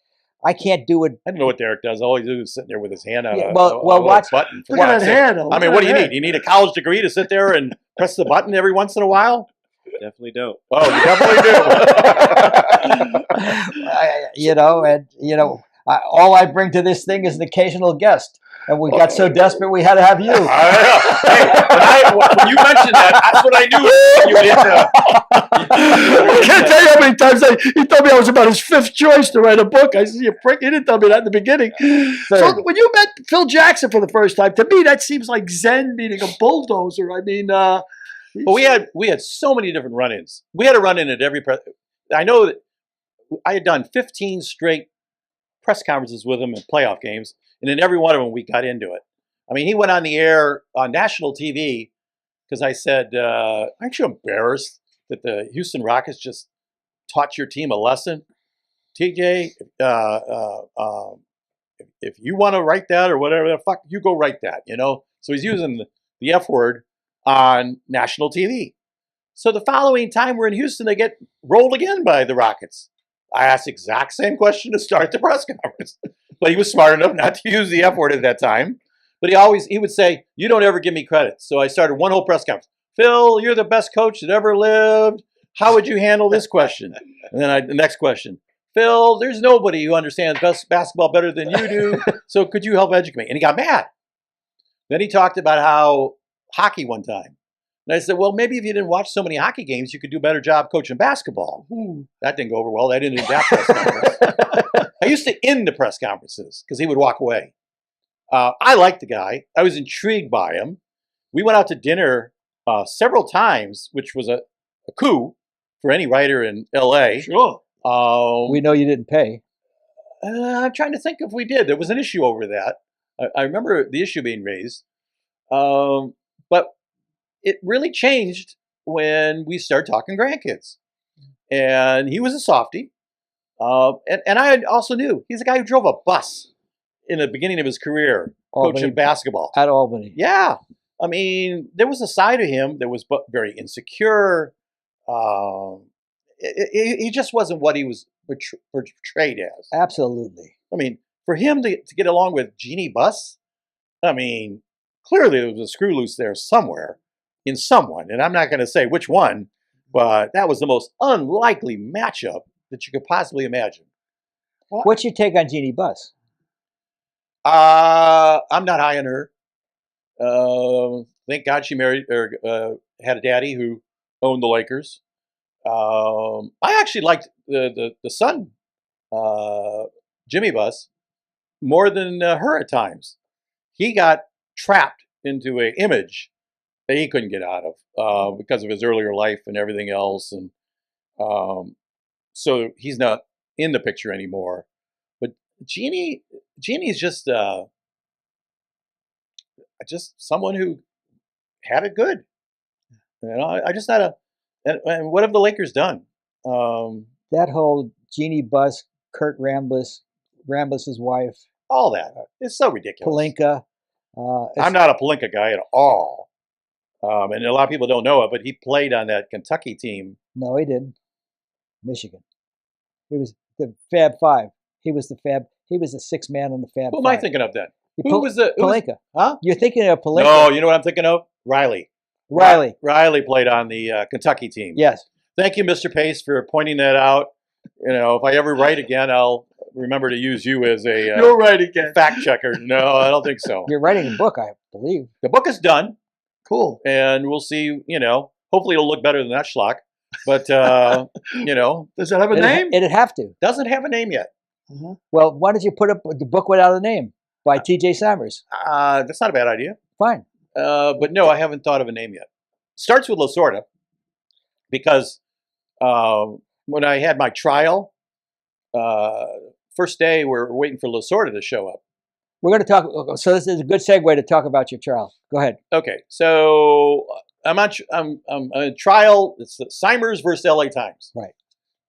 I can't do it. I don't know what Derek does. All he does is sitting there with his hand on Yeah, a watch. button. Look at that hand. I mean, what do you need? You need a college degree to sit there and press the button every once in a while? Definitely don't. Oh, you definitely do. All I bring to this thing is an occasional guest. And we got so desperate we had to have you. Hey, when you mentioned that, that's what I knew you would into. I can't tell you how many times he told me I was about his fifth choice to write a book. I said, "You prick! You didn't tell me that in the beginning." So when you met Phil Jackson for the first time, to me that seems like Zen meeting a bulldozer. I mean, but we had so many different run-ins. We had a run-in at every press. I know that I had done 15 straight press conferences with him in playoff games, and in every one of them we got into it. I mean, he went on the air on national TV because I said, "Aren't you embarrassed that the Houston Rockets just taught your team a lesson, TJ? If you want to write that or whatever the fuck, you go write that." So he's using the F word on national TV. So the following time we're in Houston, they get rolled again by the Rockets. I asked the exact same question to start the press conference, but he was smart enough not to use the F word at that time. But he would say, "You don't ever give me credit." So I started one whole press conference. "Phil, you're the best coach that ever lived. How would you handle this question?" And then the next question. "Phil, there's nobody who understands basketball better than you do. So could you help educate me?" And he got mad. Then he talked about how hockey one time. And I said, "Well, maybe if you didn't watch so many hockey games, you could do a better job coaching basketball." That didn't go over well. I didn't end that press conference. I used to end the press conferences because he would walk away. I liked the guy. I was intrigued by him. We went out to dinner several times, which was a coup for any writer in L.A. sure. We know you didn't pay. I'm trying to think if we did. There was an issue over that. I remember the issue being raised. But it really changed when we started talking grandkids. And he was a softie. And I also knew he's a guy who drove a bus in the beginning of his career, coaching basketball. At Albany. Yeah. I mean, there was a side of him that was very insecure. He just wasn't what he was portrayed as. Absolutely. I mean, for him to get along with Jeannie Buss, I mean, clearly there was a screw loose there somewhere in someone. And I'm not going to say which one, but that was the most unlikely matchup that you could possibly imagine. What's your take on Jeannie Buss? I'm not high on her. Thank God she married or had a daddy who owned the Lakers. I actually liked the son, Jimmy Buss, more than her at times. He got trapped into an image that he couldn't get out of because of his earlier life and everything else, and so he's not in the picture anymore. But Jeannie's just someone who had it good. I just had and what have the Lakers done? That whole Jeannie Buss, Kurt Rambliss's wife, all that. It's so ridiculous. Pelinka. I'm not a Pelinka guy at all. And a lot of people don't know it, but he played on that Kentucky team. No, he didn't. Michigan. He was the Fab Five. He was the sixth man on the Fab Who am Five. I thinking of then? Who was Pelinka? Huh? You're thinking of Pelinka. No, you know what I'm thinking of? Riley. Riley played on the Kentucky team. Yes. Thank you, Mr. Pace, for pointing that out. If I ever write again, I'll remember to use you as a You're right again. fact checker. No, I don't think so. You're writing a book, I believe. The book is done. Cool. And we'll see, hopefully it'll look better than that schlock. But, Does it have a name? It'd have to. Doesn't have a name yet. Uh-huh. Well, why don't you put up the book without a name by T.J. Summers? That's not a bad idea. Fine. But no, I haven't thought of a name yet. Starts with Lasorda because when I had my trial, first day we're waiting for Lasorda to show up. We're going to talk. So this is a good segue to talk about your trial. Go ahead. Okay, so I'm on a trial. It's the Simers versus LA Times. Right.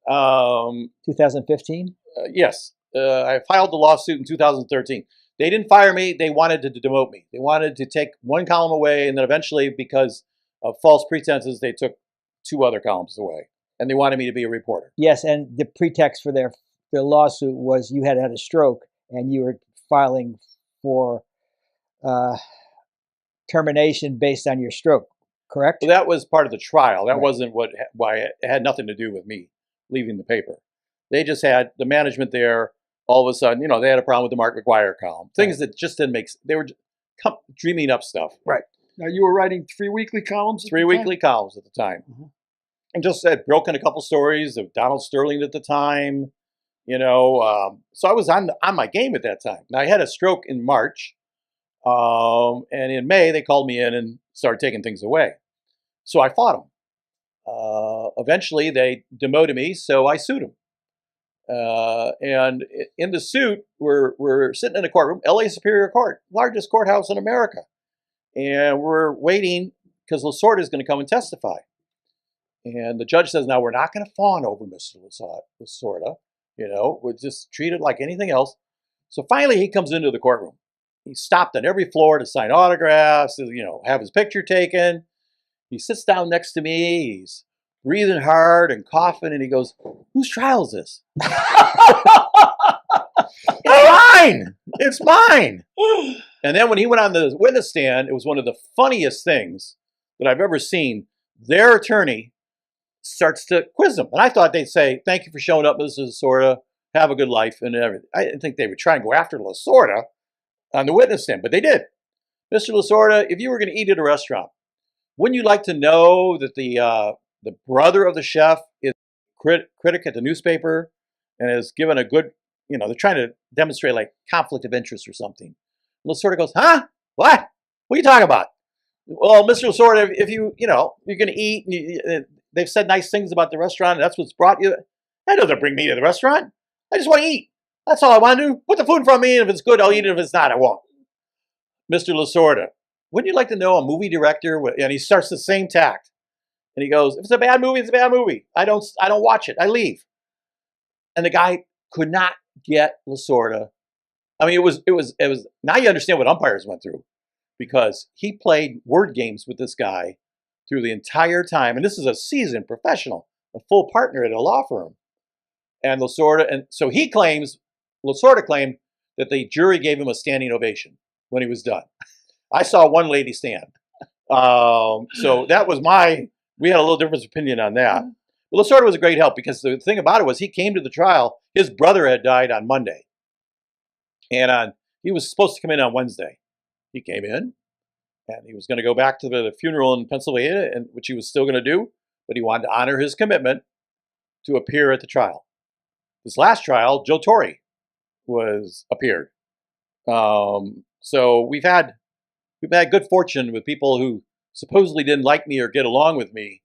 2015. 2015. Yes, I filed the lawsuit in 2013. They didn't fire me. They wanted to demote me. They wanted to take one column away, and then eventually, because of false pretenses, they took 2 other columns away, and they wanted me to be a reporter. Yes, and the pretext for their lawsuit was you had a stroke, and you were filing for termination based on your stroke. Correct? Well, that was part of the trial. That Right. wasn't why it had nothing to do with me leaving the paper. They just had the management there. All of a sudden, they had a problem with the Mark McGuire column. Things that just didn't make. They were just dreaming up stuff. Right. Now you were writing 3 weekly columns. At 3 the time? weekly columns at the time, and just had broken a couple stories of Donald Sterling at the time. So I was on my game at that time. Now I had a stroke in March, and in May they called me in and started taking things away. So I fought them. Eventually they demoted me, so I sued them. And in the suit, we're sitting in a courtroom, LA Superior Court, largest courthouse in America, and we're waiting because Lasorda is going to come and testify. And the judge says, "Now we're not going to fawn over Mr. Lasorda. We'll just treat it like anything else." So finally, he comes into the courtroom. He stopped on every floor to sign autographs, have his picture taken. He sits down next to me. He's breathing hard and coughing, and he goes, "Whose trial is this?" "It's mine! It's mine!" And then when he went on the witness stand, it was one of the funniest things that I've ever seen. Their attorney starts to quiz him. And I thought they'd say, "Thank you for showing up, Mrs. Lasorda. Have a good life," and everything. I didn't think they would try and go after Lasorda on the witness stand, but they did. "Mr. Lasorda, if you were going to eat at a restaurant, wouldn't you like to know that the brother of the chef is a critic at the newspaper and has given a good, they're trying to demonstrate like conflict of interest or something." Lasorda goes, "Huh? What? What are you talking about?" "Well, Mr. Lasorda, if you're going to eat, and they've said nice things about the restaurant, and that's what's brought you. That doesn't bring me to the restaurant. I just want to eat. That's all I want to do. Put the food in front of me, and if it's good, I'll eat it. If it's not, I won't." "Mr. Lasorda, wouldn't you like to know a movie director?" And he starts the same tact. And he goes, "If it's a bad movie, it's a bad movie. I don't watch it. I leave." And the guy could not get Lasorda. I mean, it was. Now you understand what umpires went through, because he played word games with this guy through the entire time. And this is a seasoned professional, a full partner at a law firm. And so Lasorda claimed that the jury gave him a standing ovation when he was done. I saw one lady stand. So that was we had a little different opinion on that. But Lasorda was a great help, because the thing about it was he came to the trial. His brother had died on Monday. And he was supposed to come in on Wednesday. He came in, and he was going to go back to the funeral in Pennsylvania, which he was still going to do, but he wanted to honor his commitment to appear at the trial. This last trial, Joe Torre appeared. So we've had good fortune with people who supposedly didn't like me or get along with me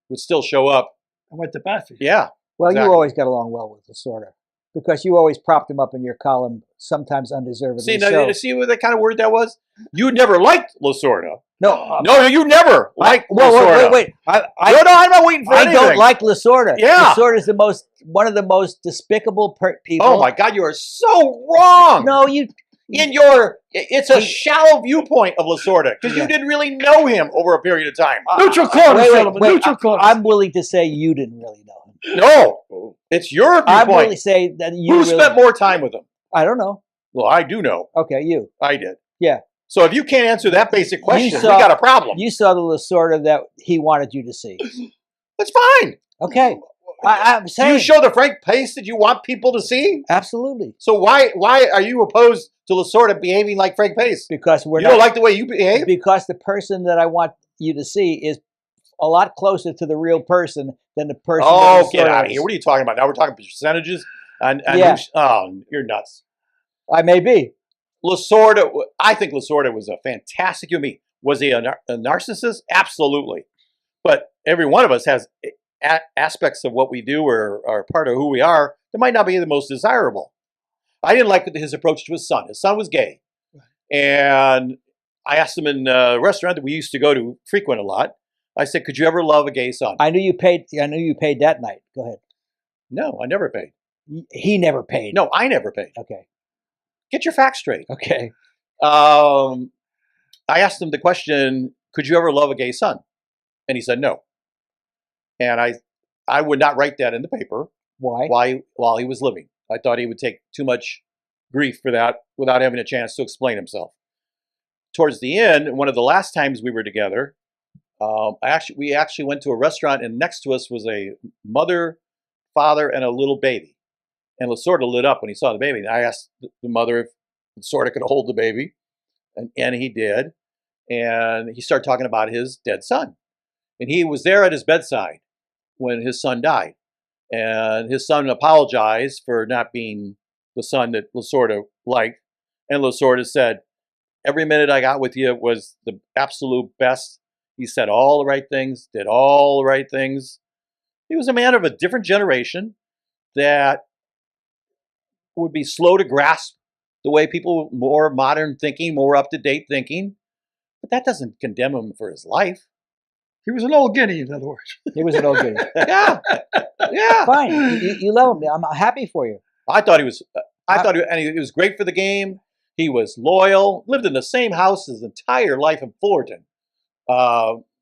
would still show up. I went to bat for you. Yeah. Well, Exactly. you always got along well with Lasorda, because you always propped him up in your column, sometimes undeservedly. See what kind of word that was? You never liked Lasorda. No, No, you never liked Lasorda. wait. No, I'm not waiting for anything. I don't like Lasorda. Yeah. Lasorda is one of the most despicable people. Oh my God, you are so wrong. No, It's a shallow viewpoint of Lasorda, because you didn't really know him over a period of time. Neutral corners, gentlemen. Neutral corners. I'm willing to say you didn't really know him. No, it's your viewpoint. I'm willing to say that you. Who spent more time with him? I don't know. Well, I do know. Okay, you. I did. Yeah. So if you can't answer that basic question, we got a problem. You saw the Lasorda that he wanted you to see. That's fine. Okay. I'm Do saying. you show the Frank Pace that you want people to see? Absolutely. So why are you opposed to Lasorda behaving like Frank Pace? Because You don't like the way you behave? Because the person that I want you to see is a lot closer to the real person than the person. Oh, that get Lasorda out of is. here. What are you talking about? Now we're talking percentages? Yeah. You're nuts. I may be. I think Lasorda was a fantastic human being. Was he a narcissist? Absolutely. But every one of us has aspects of what we do or are part of who we are that might not be the most desirable. I didn't like his approach to his son. His son was gay. And I asked him in a restaurant that we used to go to frequent a lot. I said, could you ever love a gay son? I knew you paid that night. Go ahead. No, I never paid. He never paid. No, I never paid. Okay. Get your facts straight. Okay. I asked him the question, could you ever love a gay son? And he said no. And I would not write that in the paper. Why? While he was living. I thought he would take too much grief for that without having a chance to explain himself. Towards the end, one of the last times we were together, we actually went to a restaurant, and next to us was a mother, father, and a little baby. And Lasorda lit up when he saw the baby. And I asked the mother if Lasorda could hold the baby, and he did. And he started talking about his dead son. And he was there at his bedside when his son died. And his son apologized for not being the son that Lasorda liked. And Lasorda said, every minute I got with you was the absolute best. He said all the right things, did all the right things. He was a man of a different generation that would be slow to grasp the way people, more modern thinking, more up-to-date thinking. But that doesn't condemn him for his life. He was an old guinea, in other words. He was an old guy. Yeah. Yeah. Fine. You love him. I'm happy for you. I thought he was, and he was great for the game. He was loyal, lived in the same house his entire life in Fullerton,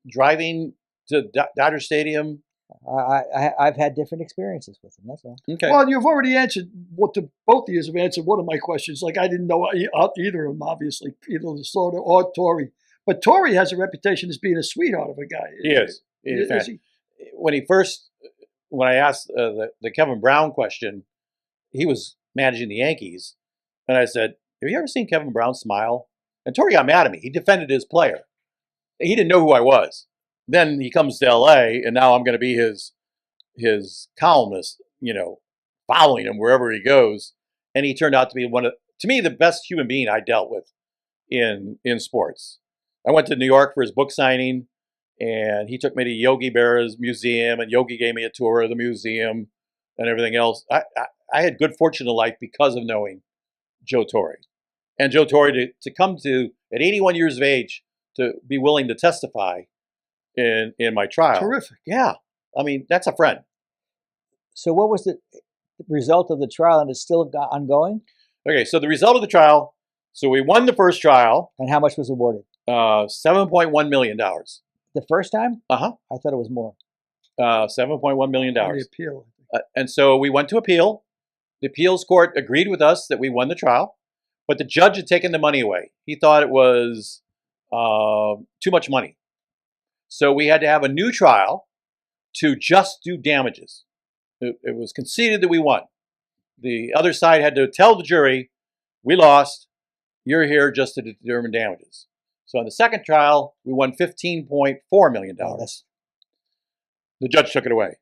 driving to Dodger Stadium. I've had different experiences with him. That's all. Okay. Well, you've already answered both of you have answered one of my questions. Like I didn't know either of them, obviously, either Lasorda or Torrey. But Torrey has a reputation as being a sweetheart of a guy. He is. When I asked the Kevin Brown question, he was managing the Yankees. And I said, have you ever seen Kevin Brown smile? And Torrey got mad at me. He defended his player. He didn't know who I was. Then he comes to L.A., and now I'm going to be his columnist, following him wherever he goes. And he turned out to be to me, the best human being I dealt with in sports. I went to New York for his book signing, and he took me to Yogi Berra's museum, and Yogi gave me a tour of the museum and everything else. I had good fortune in life because of knowing Joe Torre. And Joe Torre to come to, at 81 years of age, to be willing to testify in my trial. Terrific. Yeah. I mean, that's a friend. So what was the result of the trial, and it's still ongoing? Okay, so the result of the trial, so we won the first trial. And how much was awarded? $7.1 million. The first time? Uh-huh. I thought it was more. $7.1 million. On the appeal. And so we went to appeal. The appeals court agreed with us that we won the trial, but the judge had taken the money away. He thought it was too much money. So we had to have a new trial to just do damages. It was conceded that we won. The other side had to tell the jury, we lost, you're here just to determine damages. So in the second trial, we won $15.4 million. The judge took it away.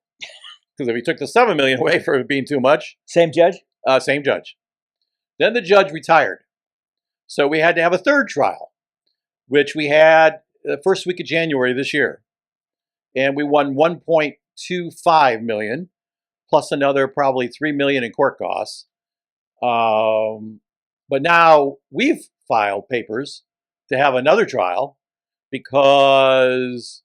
Because if he took the $7 million away for it being too much. Same judge? Same judge. Then the judge retired. So we had to have a third trial, which we had the first week of January this year. And we won $1.25 million, plus another probably $3 million in court costs. But now we've filed papers to have another trial because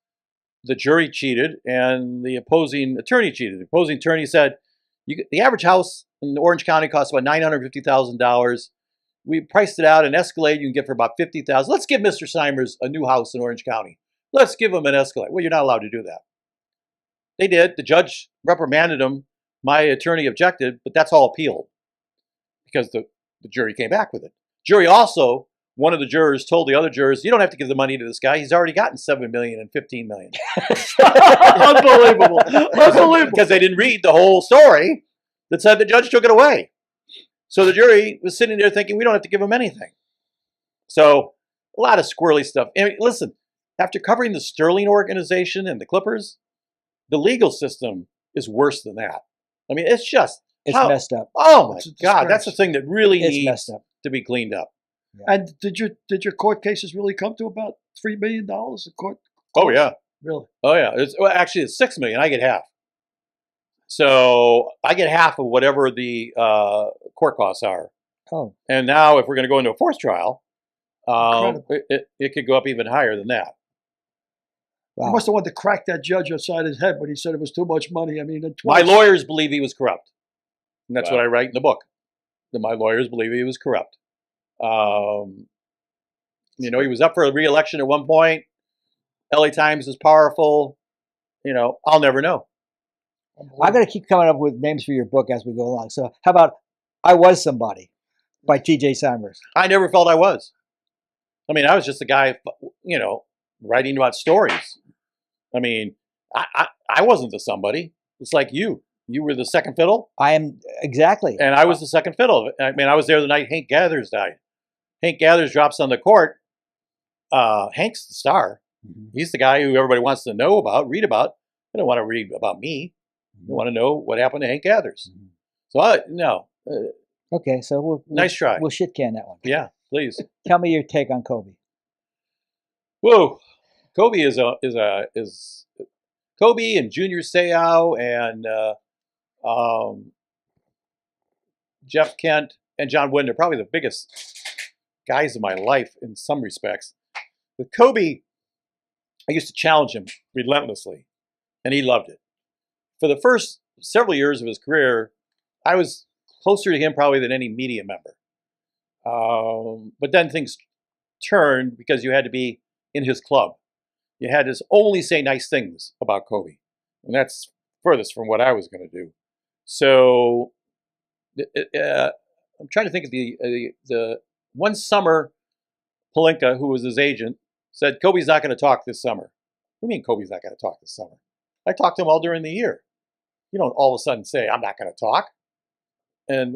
the jury cheated and the opposing attorney cheated. The opposing attorney said, the average house in Orange County costs about $950,000. We priced it out, an Escalade you can get for about $50,000. Let's give Mr. Simers a new house in Orange County. Let's give him an Escalade. Well, you're not allowed to do that. They did. The judge reprimanded him. My attorney objected, but that's all appealed because the jury came back with it. Jury also, one of the jurors told the other jurors, you don't have to give the money to this guy. He's already gotten $7 million and $15 million. Unbelievable. Unbelievable. Because they didn't read the whole story that said the judge took it away. So the jury was sitting there thinking, we don't have to give him anything. So a lot of squirrely stuff. And listen, after covering the Sterling organization and the Clippers, the legal system is worse than that. I mean, it's just... It's messed up. Oh, my God. That's the thing that really It's needs messed up. to be cleaned up. And did your court cases really come to about $3 million? The court? Oh yeah. Really? Oh yeah. Actually, it's $6 million. I get half. So I get half of whatever the court costs are. Oh, And now, if we're going to go into a fourth trial, Incredible. it could go up even higher than that. He wow. must have wanted to crack that judge upside his head, but he said it was too much money. I mean, My twice. lawyers believe he was corrupt. And that's Wow. what I write in the book. That my lawyers believe he was corrupt. He was up for a re-election at one point. LA Times is powerful. I'll never know. I'm going to keep coming up with names for your book as we go along. So how about I Was Somebody by T.J. Simers? I never felt I was. I mean, I was just a guy, writing about stories. I mean, I wasn't the somebody. It's like you. You were the second fiddle, I am, exactly. and I was the second fiddle. I mean, I was there the night Hank Gathers died. Hank Gathers drops on the court. Hank's the star. Mhm. He's the guy who everybody wants to know about, read about. They don't want to read about me. They want to know what happened to Hank Gathers. Mhm. So, no. Okay, so we'll Nice try. We'll shit can that one. Yeah, please. Tell me your take on Kobe. Whoa. Kobe is Kobe and Junior Seau and Jeff Kent and John Wooden are probably the biggest guys in my life in some respects. With Kobe, I used to challenge him relentlessly, and he loved it. For the first several years of his career, I was closer to him probably than any media member. But then things turned because you had to be in his club. You had to only say nice things about Kobe. And that's furthest from what I was going to do. So I'm trying to think of the one summer, Palinka, who was his agent, said, Kobe's not going to talk this summer. What do you mean Kobe's not going to talk this summer? I talked to him all during the year. You don't all of a sudden say, I'm not going to talk. And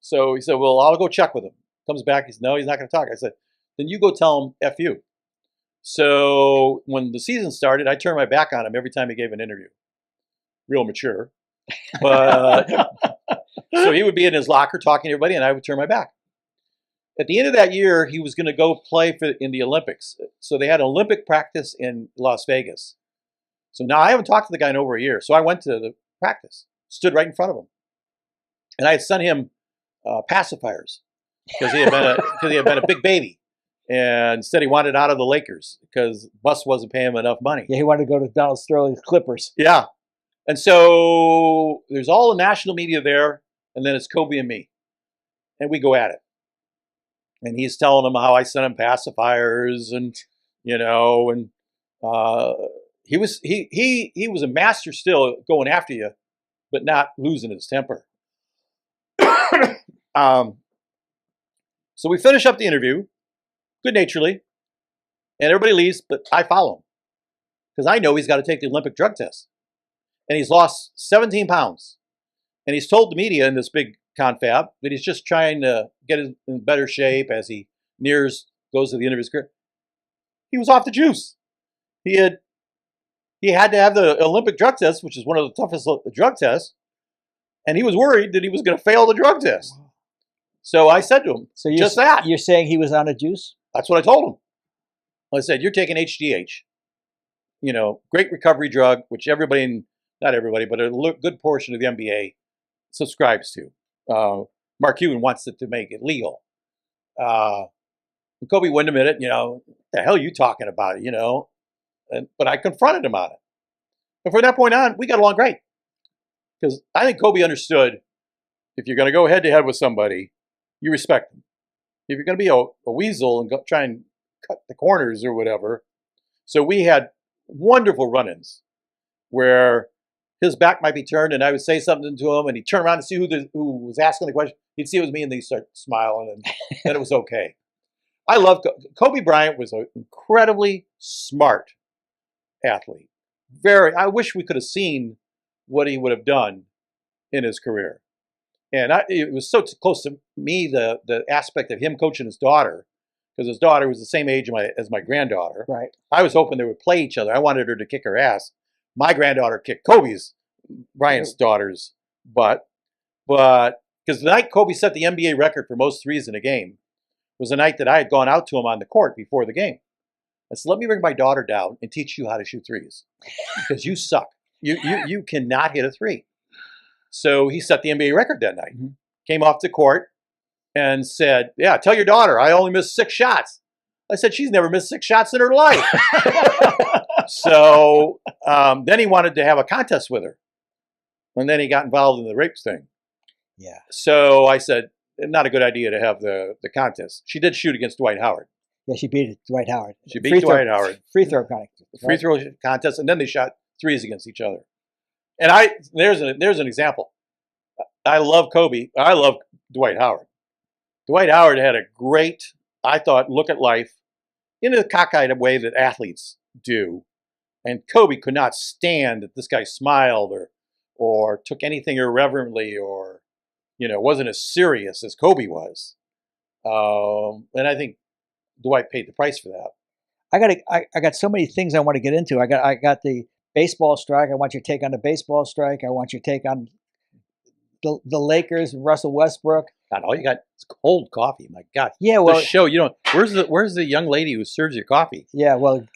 so he said, well, I'll go check with him. Comes back, he said, no, he's not going to talk. I said, then you go tell him F you. So when the season started, I turned my back on him every time he gave an interview. Real mature. But so he would be in his locker talking to everybody, and I would turn my back. At the end of that year, he was going to go play in the Olympics. So they had an Olympic practice in Las Vegas. So now I haven't talked to the guy in over a year. So I went to the practice, stood right in front of him. And I had sent him pacifiers because he had been a big baby. And said he wanted out of the Lakers because Bus wasn't paying him enough money. Yeah, he wanted to go to Donald Sterling's Clippers. Yeah. And so there's all the national media there, and then it's Kobe and me. And we go at it. And he's telling them how I sent him pacifiers and, he was a master still going after you, but not losing his temper. So we finish up the interview good-naturedly, and everybody leaves, but I follow him because I know he's got to take the Olympic drug test. And he's lost 17 pounds. And he's told the media in this big confab that he's just trying to get in better shape as he goes to the end of his career. He was off the juice. He had to have the Olympic drug test, which is one of the toughest drug tests, and he was worried that he was going to fail the drug test. So I said to him, So just that. You're saying he was on a juice? That's what I told him. I said, you're taking HGH, great recovery drug, which everybody, not everybody, but a good portion of the NBA subscribes to. Mark Cuban wants it to make it legal. And Kobe wouldn't admit it, what the hell are you talking about, but I confronted him on it. And from that point on, we got along great. Because I think Kobe understood if you're going to go head to head with somebody, you respect them. If you're going to be a weasel and try and cut the corners or whatever. So we had wonderful run-ins where his back might be turned and I would say something to him and he'd turn around to see who was asking the question. He'd see it was me and then he'd start smiling and then it was okay. I love Kobe Bryant was an incredibly smart athlete. I wish we could have seen what he would have done in his career. And it was so close to me, the aspect of him coaching his daughter, because his daughter was the same age as my granddaughter. Right. I was hoping they would play each other. I wanted her to kick her ass. My granddaughter kicked Bryant's daughter's butt. But because the night Kobe set the NBA record for most threes in a game was the night that I had gone out to him on the court before the game. I said, let me bring my daughter down and teach you how to shoot threes because you suck. You cannot hit a three. So he set the NBA record that night. Came off the court and said, yeah, tell your daughter I only missed 6 shots. I said, she's never missed 6 shots in her life. So then he wanted to have a contest with her. And then he got involved in the rape thing. Yeah. So I said, not a good idea to have the contest. She did shoot against Dwight Howard. Yeah, she beat Dwight Howard. She beat Dwight Howard. Free throw contest. Free throw contest, and then they shot threes against each other. And there's an example. I love Kobe. I love Dwight Howard. Dwight Howard had a great, I thought, look at life in a cockeyed way that athletes do. And Kobe could not stand that this guy smiled or took anything irreverently or, wasn't as serious as Kobe was. And I think Dwight paid the price for that. I got so many things I want to get into. I got the baseball strike. I want your take on the baseball strike. I want your take on the Lakers, Russell Westbrook. God, all you got is cold coffee. My God. Yeah, well, the show. Where's the young lady who serves your coffee? Yeah, well,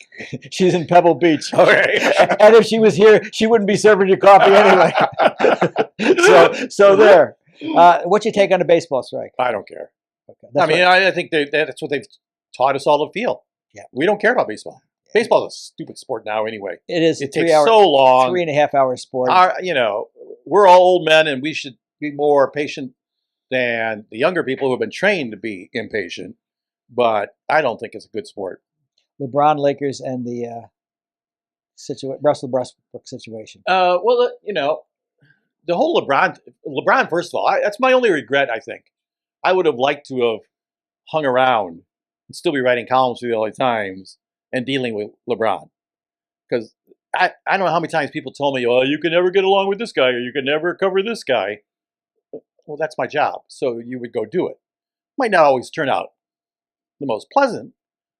she's in Pebble Beach. Okay. And if she was here, she wouldn't be serving your coffee anyway. so there. What's your take on the baseball strike? I don't care. Okay, I think that's what they've taught us all to feel. Yeah, we don't care about baseball. Baseball is a stupid sport now anyway. It is. It takes so long. 3.5 hour sport. We're all old men, and we should be more patient than the younger people who have been trained to be impatient. But I don't think it's a good sport. LeBron, Lakers, and the Russell Westbrook situation. The whole LeBron. First of all, that's my only regret. I think I would have liked to have hung around and still be writing columns for the LA Times and dealing with LeBron, because I don't know how many times people told me, "Oh, you can never get along with this guy, or you can never cover this guy." Well, that's my job, so you would go do it. Might not always turn out the most pleasant,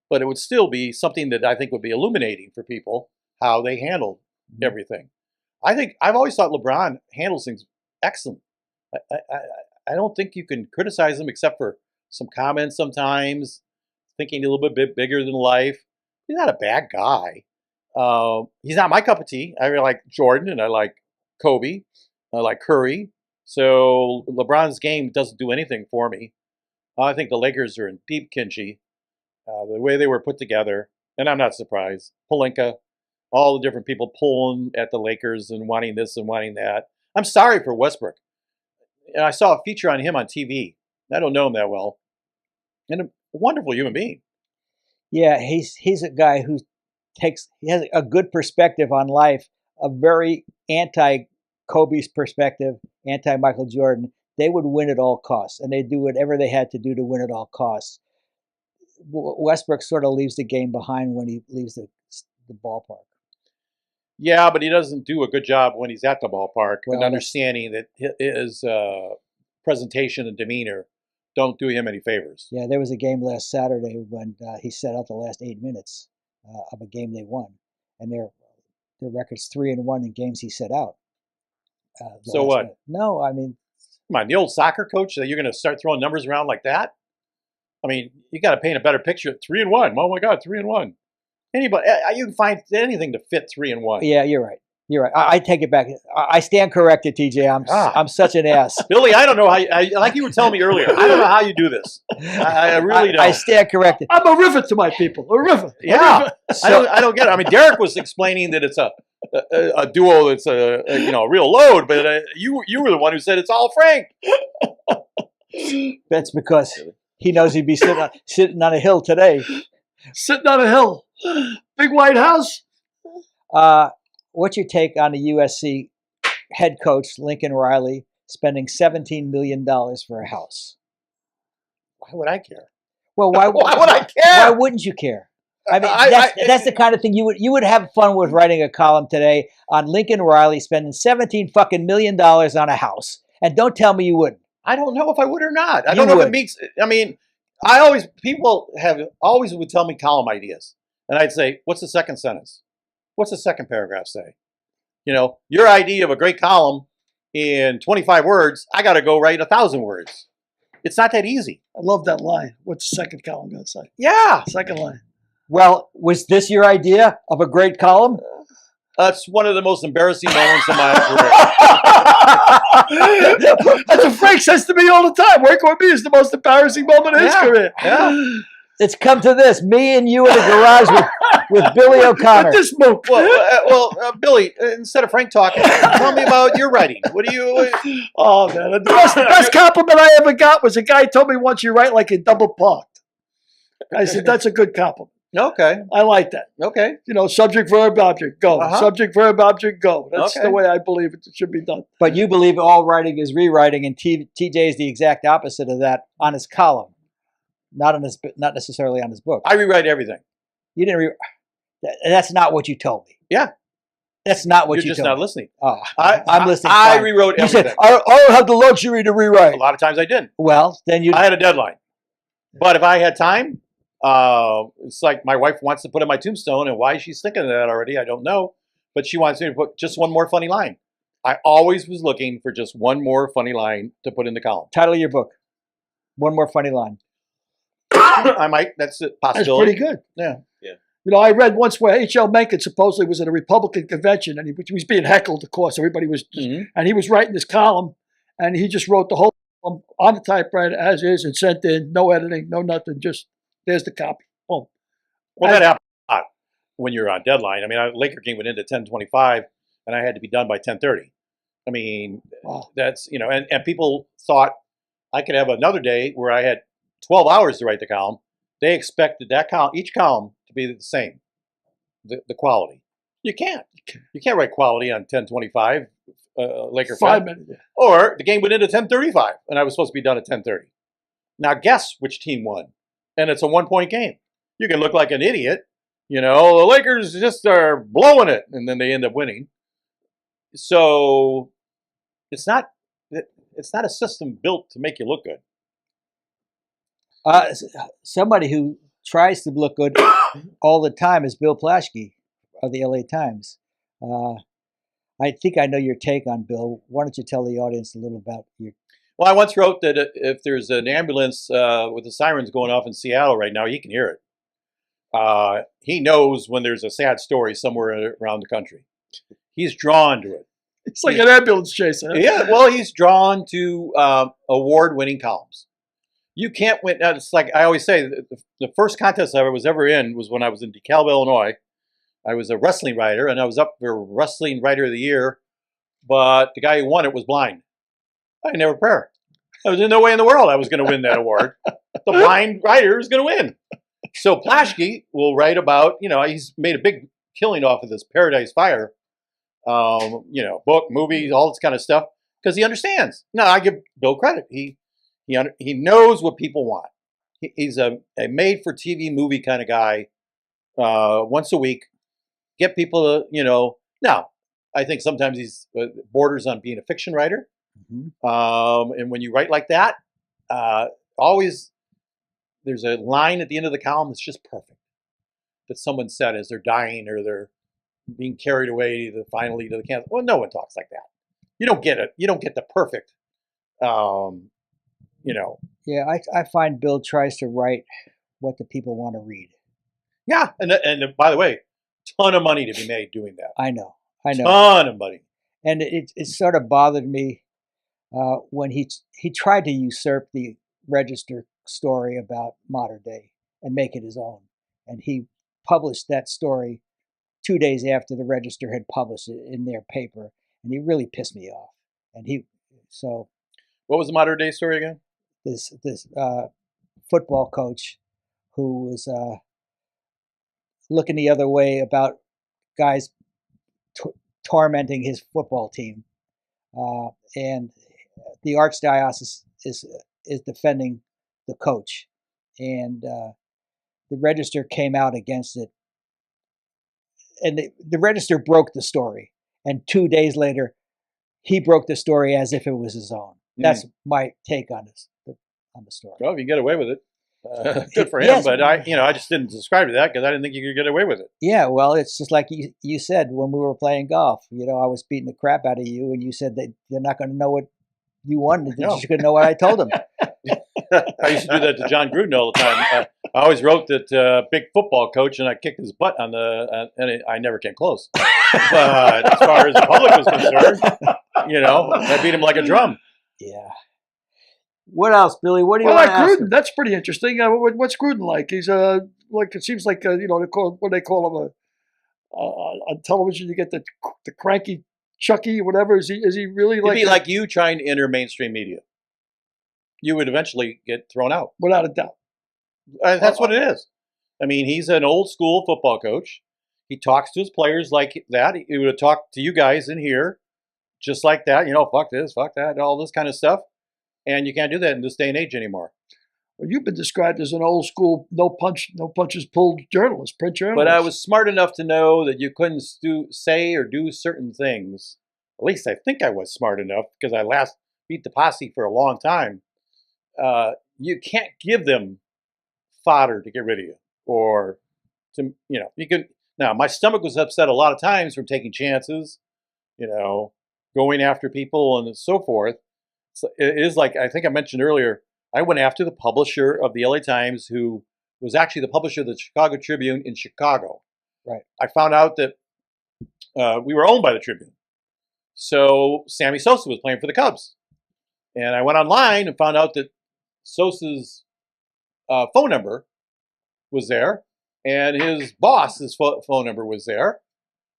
but it would still be something that I think would be illuminating for people how they handle everything. I've always thought LeBron handles things excellent. I don't think you can criticize him except for some comments sometimes, thinking a little bit bigger than life. He's not a bad guy. He's not my cup of tea. I really like Jordan and I like Kobe. I like Curry. So LeBron's game doesn't do anything for me. I think the Lakers are in deep kimchi. The way they were put together, and I'm not surprised. Pelinka, all the different people pulling at the Lakers and wanting this and wanting that. I'm sorry for Westbrook. And I saw a feature on him on TV. I don't know him that well. And a wonderful human being. Yeah, he's a guy who has a good perspective on life, a very anti-Kobe's perspective, anti-Michael Jordan. They would win at all costs, and they'd do whatever they had to do to win at all costs. Westbrook sort of leaves the game behind when he leaves the ballpark. Yeah, but he doesn't do a good job when he's at the ballpark and understanding that his presentation and demeanor don't do him any favors. Yeah, there was a game last Saturday when he set out the last 8 minutes of a game they won, and their record's 3-1 in games he set out. So what? Minute. No, I mean, come on, the old soccer coach that you're going to start throwing numbers around like that? I mean, you got to paint a better picture at 3-1. Oh my God, 3-1. Anybody, you can find anything to fit 3-1. Yeah, you're right. You're right. I take it back. I stand corrected, TJ. I'm such an ass. Billy, I don't know how like you were telling me earlier, I don't know how you do this. I really don't. I stand corrected. I'm a rivet to my people. A rivet. Yeah. I don't get it. I mean, Derek was explaining that it's a duo that's a real load, but you were the one who said it's all Frank. That's because he knows he'd be sitting on a hill today. Sitting on a hill. Big white house. What's your take on the USC head coach, Lincoln Riley, spending $17 million for a house? Why would I care? Well, why would I care? Why wouldn't you care? I mean, that's the kind of thing you would have fun with writing a column today on Lincoln Riley spending $17 million on a house. And don't tell me you wouldn't. I don't know if I would or not. I don't know if it means, I mean, people always would tell me column ideas. And I'd say, what's the second sentence? What's the second paragraph say? Your idea of a great column in 25 words, I got to go write 1,000 words. It's not that easy. I love that line. What's the second column going to say? Yeah. Second line. Well, was this your idea of a great column? That's one of the most embarrassing moments of my career. That's what Frank says to me all the time. Working with me is the most embarrassing moment in his career. Yeah. It's come to this: me and you in the garage with Billy O'Connor. But this Mook. Billy, instead of Frank talking, tell me about your writing. What do you? Oh man, the best compliment I ever got was a guy told me once, "You write like you're double parked." I said, "That's a good compliment. Okay. I like that." Okay. You know, subject, verb, object, go. Uh-huh. Subject, verb, object, go. That's Okay. the way I believe it should be done. But you believe all writing is rewriting, and TJ is the exact opposite of that on his column, not necessarily on his book. I rewrite everything. You didn't. That's not what you told me. Yeah. That's not what You're you just told not me. listening. Oh, I I'm listening. I fine. rewrote You everything. said, I don't have the luxury to rewrite. A lot of times I didn't. Well, then you. I had a deadline. But if I had time, it's like my wife wants to put in my tombstone, and why she's thinking of that already, I don't know. But she wants me to put just one more funny line. I always was looking for just one more funny line to put in the column. Title of your book. One more funny line. I might. That's a That's possibility. pretty good. Yeah. You know, I read once where H.L. Mencken supposedly was at a Republican convention, and he was being heckled, of course. Everybody was, and he was writing this column, and he just wrote the whole column on the typewriter as is and sent in, no editing, no nothing, just there's the copy. Boom. Well, that happens a lot when you're on deadline. I mean, Laker game went into 10:25, and I had to be done by 10:30. I mean, Wow. that's, and people thought I could have another day where I had 12 hours to write the column. They expected that column, each column, to be the same, the quality. You can't write quality on 10:25. Laker 5 minutes. Or the game went into 10:35, and I was supposed to be done at 10:30. Now guess which team won, and it's a 1-point game. You can look like an idiot, the Lakers just are blowing it, and then they end up winning. So it's not a system built to make you look good. Somebody who tries to look good all the time is Bill Plaschke of the LA Times. I think I know your take on Bill. Why don't you tell the audience a little about your... Well, I once wrote that if there's an ambulance with the sirens going off in Seattle right now, he can hear it. He knows when there's a sad story somewhere around the country. He's drawn to it. It's like an ambulance chase. Huh? Yeah, well, he's drawn to award-winning columns. You can't win. It's like I always say, the first contest I was ever in was when I was in DeKalb, Illinois. I was a wrestling writer, and I was up for Wrestling Writer of the Year, but the guy who won it was blind. I didn't have a prayer. There was no way in the world I was going to win that award. The blind writer is going to win. So Plaschke will write about, he's made a big killing off of this Paradise Fire, book, movies, all this kind of stuff, because he understands. No, I give Bill credit. He knows what people want. He's a made-for-TV movie kind of guy. Once a week, get people to, Now, I think sometimes he's borders on being a fiction writer. Mm-hmm. And when you write like that, always there's a line at the end of the column that's just perfect. That someone said as they're dying or they're being carried away finally to the cancer. Well, no one talks like that. You don't get it. You don't get the perfect. Yeah, I find Bill tries to write what the people want to read. Yeah, and by the way, ton of money to be made doing that. I know. Ton of money. And it sort of bothered me when he tried to usurp the Register story about modern day and make it his own. And he published that story 2 days after the Register had published it in their paper, and he really pissed me off. And what was the modern day story again? This football coach who was looking the other way about guys tormenting his football team, and the archdiocese is defending the coach, and the Register came out against it, and the Register broke the story, and 2 days later, he broke the story as if it was his own. That's my take on this. On the story. Well, if you can get away with it, good for him. Yes. But I just didn't subscribe to that because I didn't think you could get away with it. Yeah, well, it's just like you said when we were playing golf. I was beating the crap out of you, and you said that they're not going to know what you wanted. They're just going to know what I told them. I used to do that to John Gruden all the time. I always wrote that big football coach, and I kicked his butt on and I never came close. But as far as the public was concerned, I beat him like a drum. Yeah. What else, Billy? What do you Well, want like to ask Gruden, him? that's pretty interesting. What's Gruden like? He's like it seems like they call what they call him on television. You get the cranky Chucky, whatever. Is he really It'd like be like you trying to enter mainstream media. You would eventually get thrown out. without a doubt? That's what it is. I mean, he's an old school football coach. He talks to his players like that. He would have talked to you guys in here just like that. Fuck this, fuck that, all this kind of stuff. And you can't do that in this day and age anymore. Well, you've been described as an old school, no punches pulled journalist, print journalist. But I was smart enough to know that you couldn't say or do certain things. At least I think I was smart enough because I last beat the posse for a long time. You can't give them fodder to get rid of you, or to you can. Now my stomach was upset a lot of times from taking chances, going after people and so forth. So it is like I think I mentioned earlier. I went after the publisher of the LA Times, who was actually the publisher of the Chicago Tribune in Chicago. Right. I found out that we were owned by the Tribune. So Sammy Sosa was playing for the Cubs. And I went online and found out that Sosa's phone number was there, and his boss's phone number was there.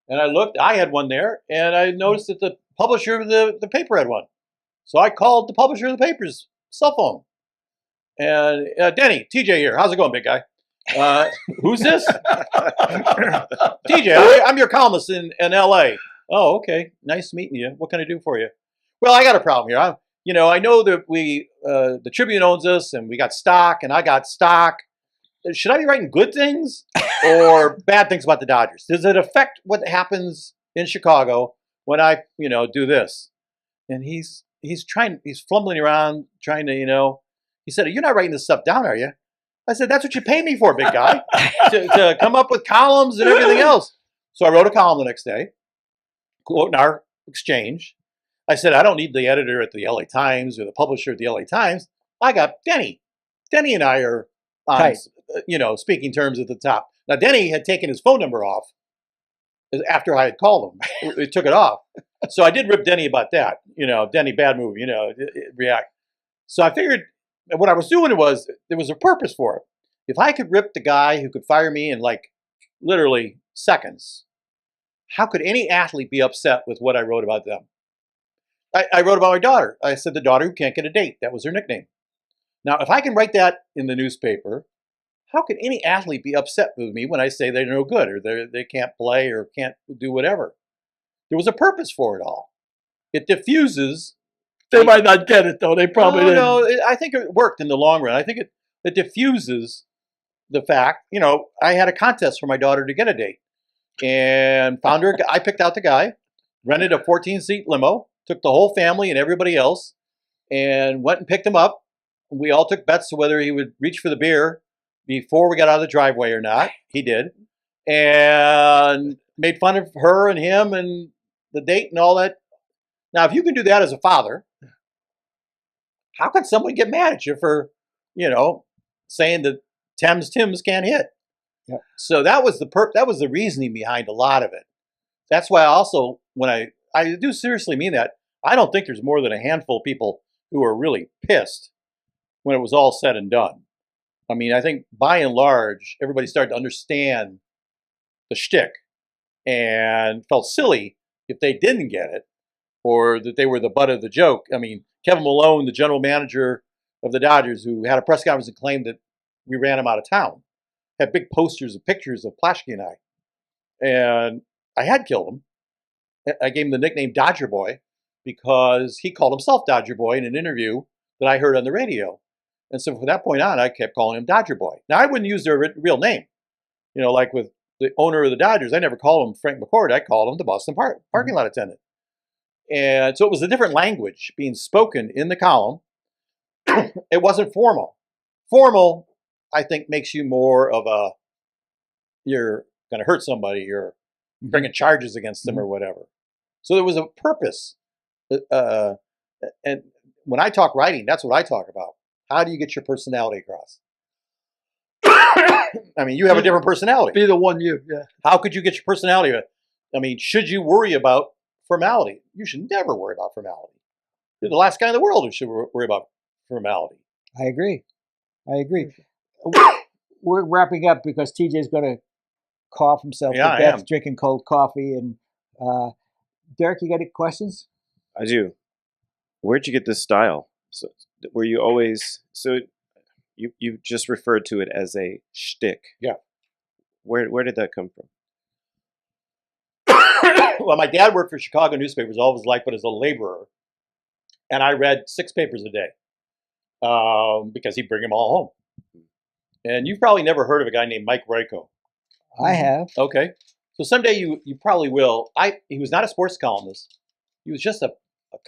And I looked, I had one there, and I noticed that the publisher of the paper had one. So I called the publisher of the paper's cell phone. And Denny, TJ here. How's it going, big guy? Who's this? TJ, I'm your columnist in LA. Oh, okay. Nice meeting you. What can I do for you? Well, I got a problem here. I know that the Tribune owns us, and we got stock, and I got stock. Should I be writing good things or bad things about the Dodgers? Does it affect what happens in Chicago when I, do this? And he's fumbling around trying to, he said, "You're not writing this stuff down, are you?" I said, "That's what you pay me for, big guy, to come up with columns and everything else." So I wrote a column the next day, quoting our exchange. I said, "I don't need the editor at the LA Times or the publisher at the LA Times. I got Denny. Denny and I are on, speaking terms at the top." Now, Denny had taken his phone number off after I had called him. He took it off. So I did rip Denny about that. Denny, bad move, react. So I figured what I was doing was, there was a purpose for it. If I could rip the guy who could fire me in like literally seconds, how could any athlete be upset with what I wrote about them? I wrote about my daughter. I said the daughter who can't get a date. That was her nickname. Now, if I can write that in the newspaper, how could any athlete be upset with me when I say they're no good or they can't play or can't do whatever? There was a purpose for it all. It diffuses. They might not get it though. They probably didn't. No. I think it worked in the long run. I think it diffuses the fact. I had a contest for my daughter to get a date, and found her. I picked out the guy, rented a 14-seat limo, took the whole family and everybody else, and went and picked him up. We all took bets to whether he would reach for the beer before we got out of the driveway or not. He did, and made fun of her and him and the date and all that. Now, if you can do that as a father, how can someone get mad at you for, saying that Tim's can't hit? Yeah. So that was the reasoning behind a lot of it. That's why also, when I do seriously mean that, I don't think there's more than a handful of people who are really pissed when it was all said and done. I mean, I think by and large, everybody started to understand the shtick and felt silly if they didn't get it or that they were the butt of the joke. I mean, Kevin Malone, the general manager of the Dodgers, who had a press conference and claimed that we ran him out of town, had big posters and pictures of Plaschke and I. And I had killed him. I gave him the nickname Dodger Boy because he called himself Dodger Boy in an interview that I heard on the radio. And so from that point on, I kept calling him Dodger Boy. Now, I wouldn't use their real name. Like with the owner of the Dodgers, I never called him Frank McCord. I called him the Boston parking lot attendant. And so it was a different language being spoken in the column. It wasn't formal. Formal, I think, makes you more of you're going to hurt somebody, you're bringing charges against them or whatever. So there was a purpose. And when I talk writing, that's what I talk about. How do you get your personality across? I mean, you have a different personality. Be the one you, yeah. How could you get your personality? I mean, should you worry about formality? You should never worry about formality. You're the last guy in the world who should worry about formality. I agree. We're wrapping up because TJ's going to cough himself Yeah, to I death am. drinking cold coffee. And Derek, you got any questions? I do. Where'd you get this style? So were you always you just referred to it as a shtick? Yeah. Where did that come from? Well, my dad worked for Chicago newspapers all of his life, but as a laborer, and I read 6 papers a day because he'd bring them all home. And you've probably never heard of a guy named Mike Ryko. I have. Okay. So someday you probably will. He was not a sports columnist. He was just a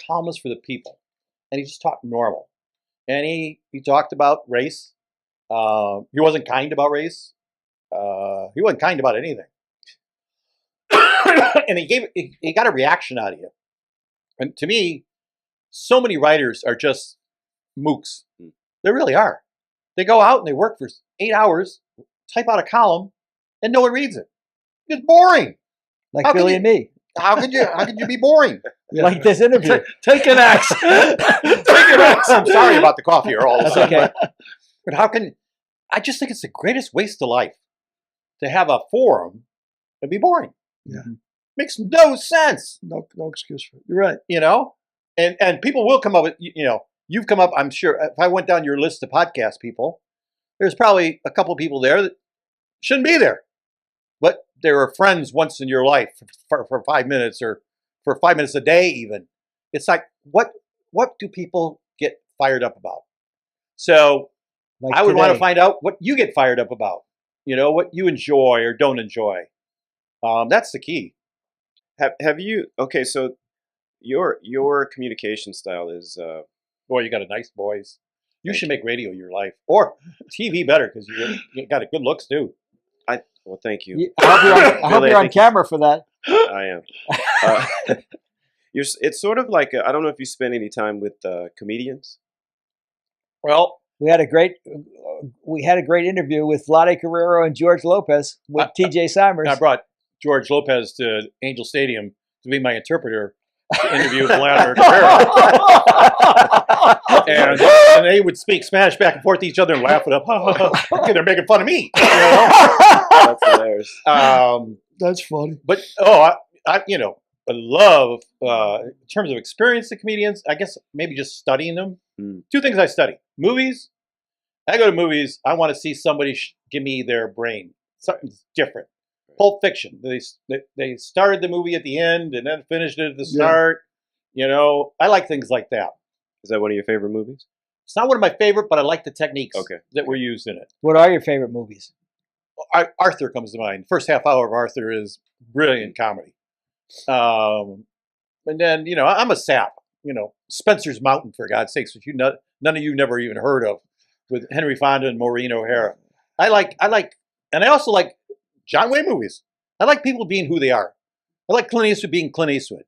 columnist for the people. And he just talked normal. And he talked about race. He wasn't kind about race. He wasn't kind about anything. And he got a reaction out of you. And to me, so many writers are just mooks. They really are. They go out and they work for 8 hours, type out a column, and no one reads it. It's boring. Like How can Billy you- and me. How could you be boring? Like this interview. Take an axe. Take it out. I'm sorry about the coffee or all of a That's sudden. okay. But I just think it's the greatest waste of life to have a forum and be boring. Yeah. Makes no sense, No excuse for it. You're right. you know? And people will come up with, you've come up, I'm sure, if I went down your list of podcast people, there's probably a couple of people there that shouldn't be there. But they were friends once in your life for 5 minutes or for 5 minutes a day even. It's like, what do people get fired up about? So Like I would want to today. find out what you get fired up about, what you enjoy or don't enjoy. That's the key. Have you? Okay, so your communication style is Boy, you got a nice voice. You should make radio your life or TV better because you got a good looks too. well, thank you. I hope Billy, you're I on think camera for that. I am. It's sort of like I don't know if you spend any time with comedians. Well, We had a great interview with Vlade Guerrero and George Lopez with TJ Simers. I brought George Lopez to Angel Stadium to be my interpreter to interview Vladimir Guerrero. And they would speak Spanish back and forth to each other and laugh it up. They're making fun of me. That's hilarious. That's funny. But I love in terms of experience of comedians. I guess maybe just studying them. 2 things I study: movies. I go to movies. I want to see somebody give me their brain. Something different. Pulp Fiction. They started the movie at the end and then finished it at the start. I like things like that. Is that one of your favorite movies? It's not one of my favorite, but I like the techniques Okay. that were used in it. What are your favorite movies? Arthur comes to mind. First half hour of Arthur is brilliant comedy. And then, I'm a sap. Spencer's Mountain, for God's sakes, which none of you never even heard of, with Henry Fonda and Maureen O'Hara. I like, and I also like John Wayne movies. I like people being who they are. I like Clint Eastwood being Clint Eastwood.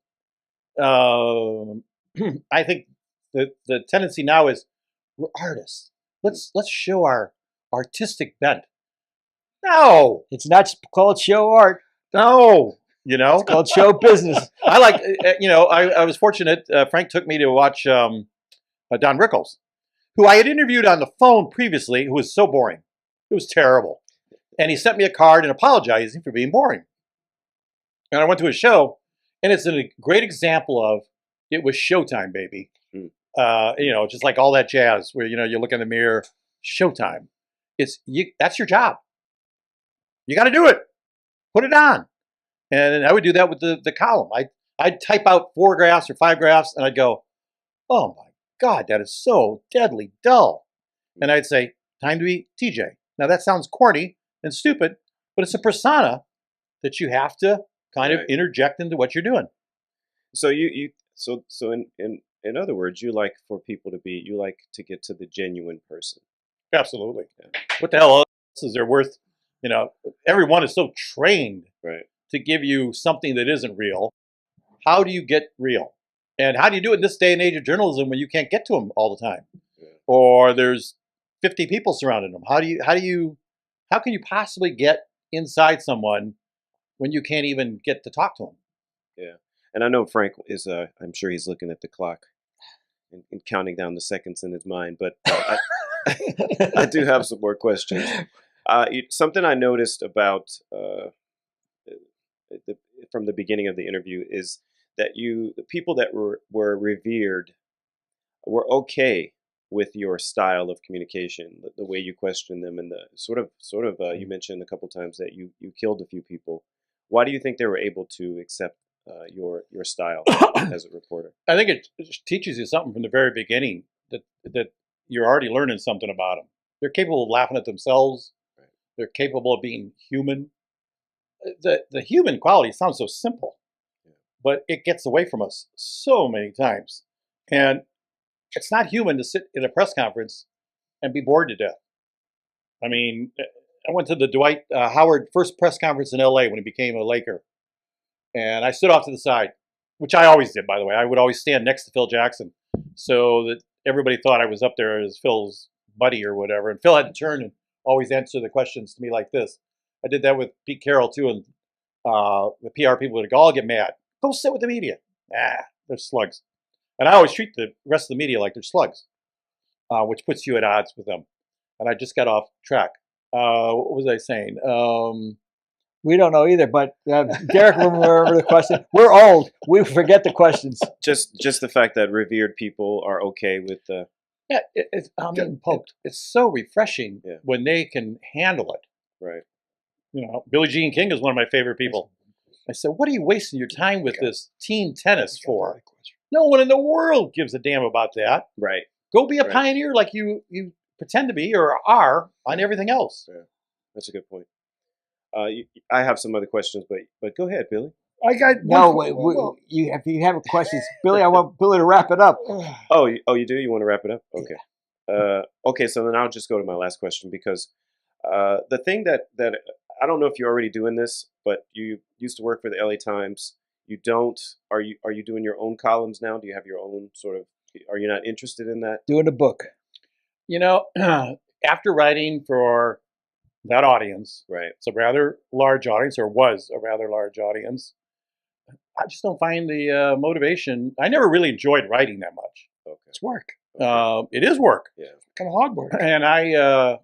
I think the tendency now is we're artists. Let's show our artistic bent. No, It's not called show art. no, It's called show business. I like, I was fortunate. Frank took me to watch Don Rickles, who I had interviewed on the phone previously, who was so boring. It was terrible. And he sent me a card and apologizing for being boring. And I went to his show, and it's a great example of it was showtime, baby. Just like all that jazz where, you look in the mirror, showtime. That's your job. You got to do it. Put it on. And I would do that with the column. I'd type out 4 graphs or 5 graphs, and I'd go, oh my God, that is so deadly dull. And I'd say, time to be TJ. Now that sounds corny and stupid, but it's a persona that you have to kind of interject into what you're doing. So so in other words, you like to get to the genuine person. Absolutely. What the hell else is there worth? Everyone is so trained Right. to give you something that isn't real. How do you get real? And how do you do it in this day and age of journalism when you can't get to them all the time? or there's 50 people surrounding them. How can you possibly get inside someone when you can't even get to talk to them? Yeah. And I know Frank is, I'm sure he's looking at the clock and counting down the seconds in his mind, but I do have some more questions. Something I noticed about from the beginning of the interview is that the people that were revered were okay with your style of communication, the way you question them, and the sort of you mentioned a couple times that you killed a few people. Why do you think they were able to accept your style as a reporter? I think it teaches you something from the very beginning that you're already learning something about them. They're capable of laughing at themselves. Right. They're capable of being human. The human quality sounds so simple, but it gets away from us so many times. And it's not human to sit in a press conference and be bored to death. I mean, I went to the Dwight Howard first press conference in LA when he became a Laker. And I stood off to the side, which I always did, by the way. I would always stand next to Phil Jackson so that everybody thought I was up there as Phil's buddy or whatever. And Phil had to turn and always answer the questions to me like this. I did that with Pete Carroll, too, and the PR people would all get mad. Go sit with the media. They're slugs. And I always treat the rest of the media like they're slugs, which puts you at odds with them. And I just got off track. What was I saying? We don't know either, but Derek will remember the question. We're old. We forget the questions. Just the fact that revered people are okay with the Yeah, Getting poked. it's so refreshing Yeah. when they can handle it. right. You know, Billie Jean King is one of my favorite people. I said, what are you wasting your time with this team tennis for? No one in the world gives a damn about that. Right. Go be a Right. pioneer like you pretend to be or are on everything else. Yeah. That's a good point. I have some other questions, but go ahead, Billy. I got No, one- if you have questions, Billy, I want Billy to wrap it up. Oh, you do? You want to wrap it up? Okay. Okay, so then I'll just go to my last question because the thing that I don't know if you're already doing this, but you used to work for the LA Times. You don't. Are you doing your own columns now? Do you have your own sort of? Are you not interested in that? Doing a book. You know, after writing for that audience, Right. it's a rather large audience, or was a rather large audience, I just don't find the motivation. I never really enjoyed writing that much. Okay. It's work. It is work. Yeah. Kind of hard work. And I,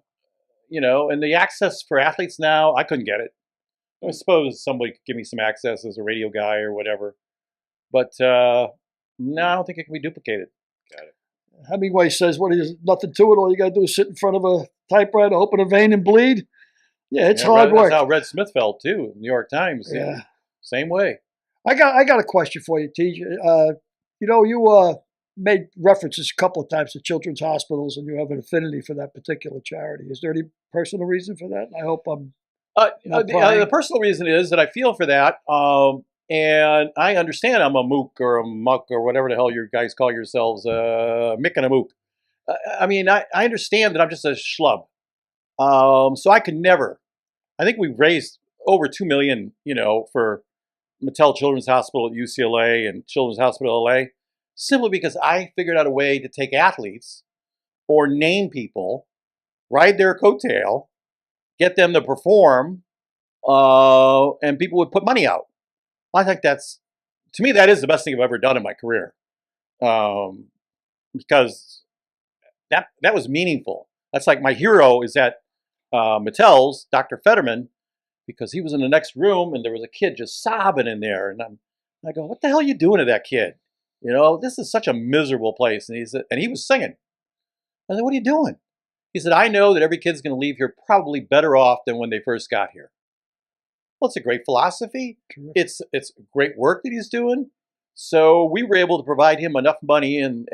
and the access for athletes now, I couldn't get it. I suppose somebody could give me some access as a radio guy or whatever. But no, I don't think it can be duplicated. Got it. Hemingway says, "What is nothing to it? All you got to do is sit in front of a typewriter, open a vein, and bleed." Yeah, it's hard work. That's how Red Smith felt too. New York Times. Yeah. Same way. I got a question for you, TJ. You made references a couple of times to children's hospitals, and you have an affinity for that particular charity. Is there any personal reason for that? I hope I'm. Not prying. The personal reason is that I feel for that, and I understand I'm a Mook or a Muck or whatever the hell you guys call yourselves, Mick and a Mook. I mean, I understand that I'm just a schlub, so I could never. I think we've raised over $2 million, for Mattel Children's Hospital at UCLA and Children's Hospital LA, simply because I figured out a way to take athletes or name people, ride their coattail, get them to perform, and people would put money out. I think to me, that is the best thing I've ever done in my career, because that was meaningful. That's like my hero is at Mattel's, Dr. Fetterman, because he was in the next room and there was a kid just sobbing in there, and I go, "What the hell are you doing to that kid? This is such a miserable place." And he was singing. I said, "What are you doing?" He said, "I know that every kid's going to leave here probably better off than when they first got here." Well, it's a great philosophy. It's great work that he's doing. So we were able to provide him enough money and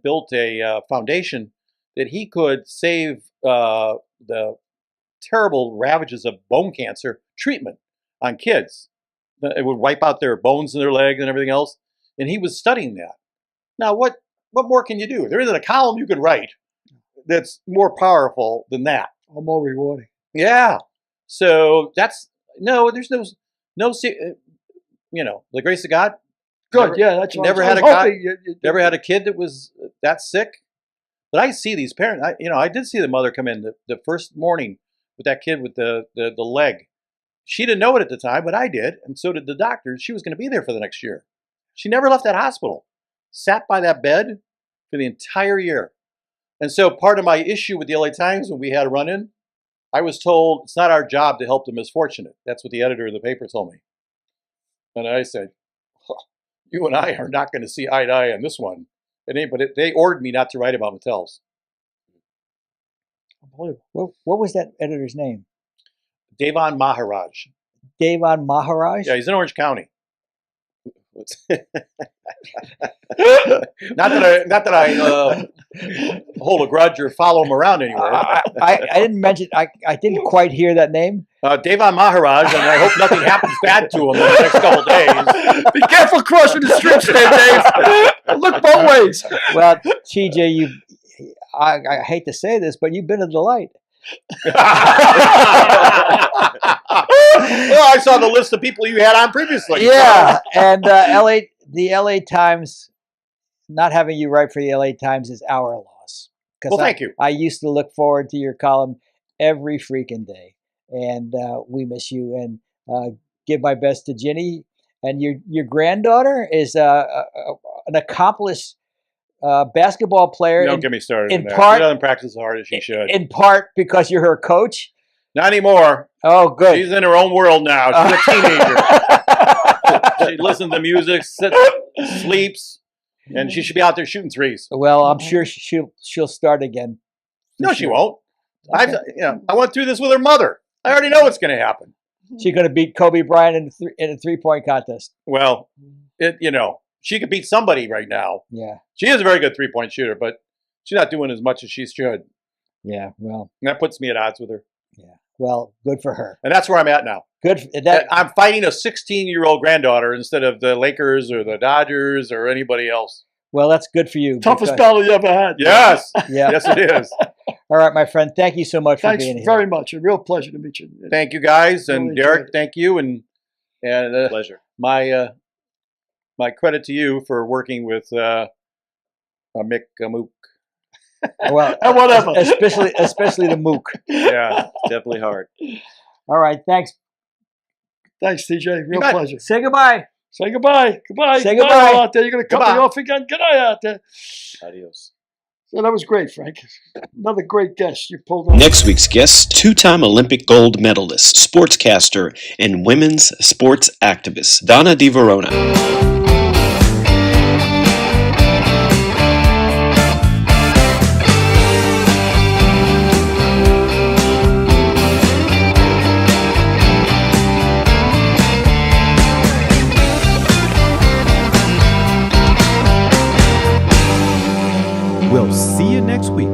built a foundation that he could save the terrible ravages of bone cancer treatment on kids. It would wipe out their bones in their legs and everything else. And he was studying that. Now, what more can you do? There isn't a column you could write that's more powerful than that. Or more rewarding. Yeah. So there's no, the grace of God. Good. That's what never I had was a guy. hoping you Never had a kid that was that sick. But I see these parents. I did see the mother come in the first morning with that kid with the leg. She didn't know it at the time, but I did, and so did the doctor. She was going to be there for the next year. She never left that hospital. Sat by that bed for the entire year. And so part of my issue with the LA Times when we had a run-in, I was told it's not our job to help the misfortunate. That's what the editor of the paper told me. And I said, you and I are not going to see eye to eye on this one. They ordered me not to write about Mattels. What was that editor's name? Devon Maharaj. Devon Maharaj? Yeah, he's in Orange County. Not that I hold a grudge or follow him around anywhere. I didn't mention. I didn't quite hear that name. Devon Maharaj, and I hope nothing happens bad to him in the next couple of days. Be careful crossing the streets there, Dave. Look both ways. Well, TJ, I hate to say this, but you've been a delight. Well, I saw the list of people you had on previously. Yeah, and the LA Times, not having you write for the LA Times is our loss. Well, thank you. I used to look forward to your column every freaking day, and we miss you. And give my best to Ginny. And your granddaughter is an accomplished basketball player. Don't get me started. In on that. part, She doesn't practice as hard as she should. In part because you're her coach. Not anymore. Oh, good. She's in her own world now. She's a teenager. She listens to music, sits, sleeps, and she should be out there shooting threes. Well, I'm sure she'll start again. No, she won't. Okay. I went through this with her mother. I already know what's going to happen. She's going to beat Kobe Bryant in a 3-point contest. Well, she could beat somebody right now. Yeah. She is a very good 3-point shooter, but she's not doing as much as she should. Yeah. Well. And that puts me at odds with her. Yeah. Well, good for her. And that's where I'm at now. Good. I'm fighting a 16-year-old granddaughter instead of the Lakers or the Dodgers or anybody else. Well, that's good for you. Toughest battle you ever had. Yes. Yeah. Yes, it is. All right, my friend. Thank you so much for being here. Thanks very much. A real pleasure to meet you. Thank you, guys. And Really Derek, enjoyed it. thank you. And Pleasure. my credit to you for working with Mick, Mook. Well, And whatever. especially the Mook. Yeah. Definitely hard. All right. Thanks. Thanks, TJ. Real bet. pleasure. Say goodbye. Say goodbye. Goodbye. Say Goodbye goodbye. all out there. You're going to cut me Goodbye. off again. Good night out there. Adios. So that was great, Frank. Another great guest you pulled on. Next week's guest, two-time Olympic gold medalist, sportscaster, and women's sports activist, Donna Di Verona. We'll see you next week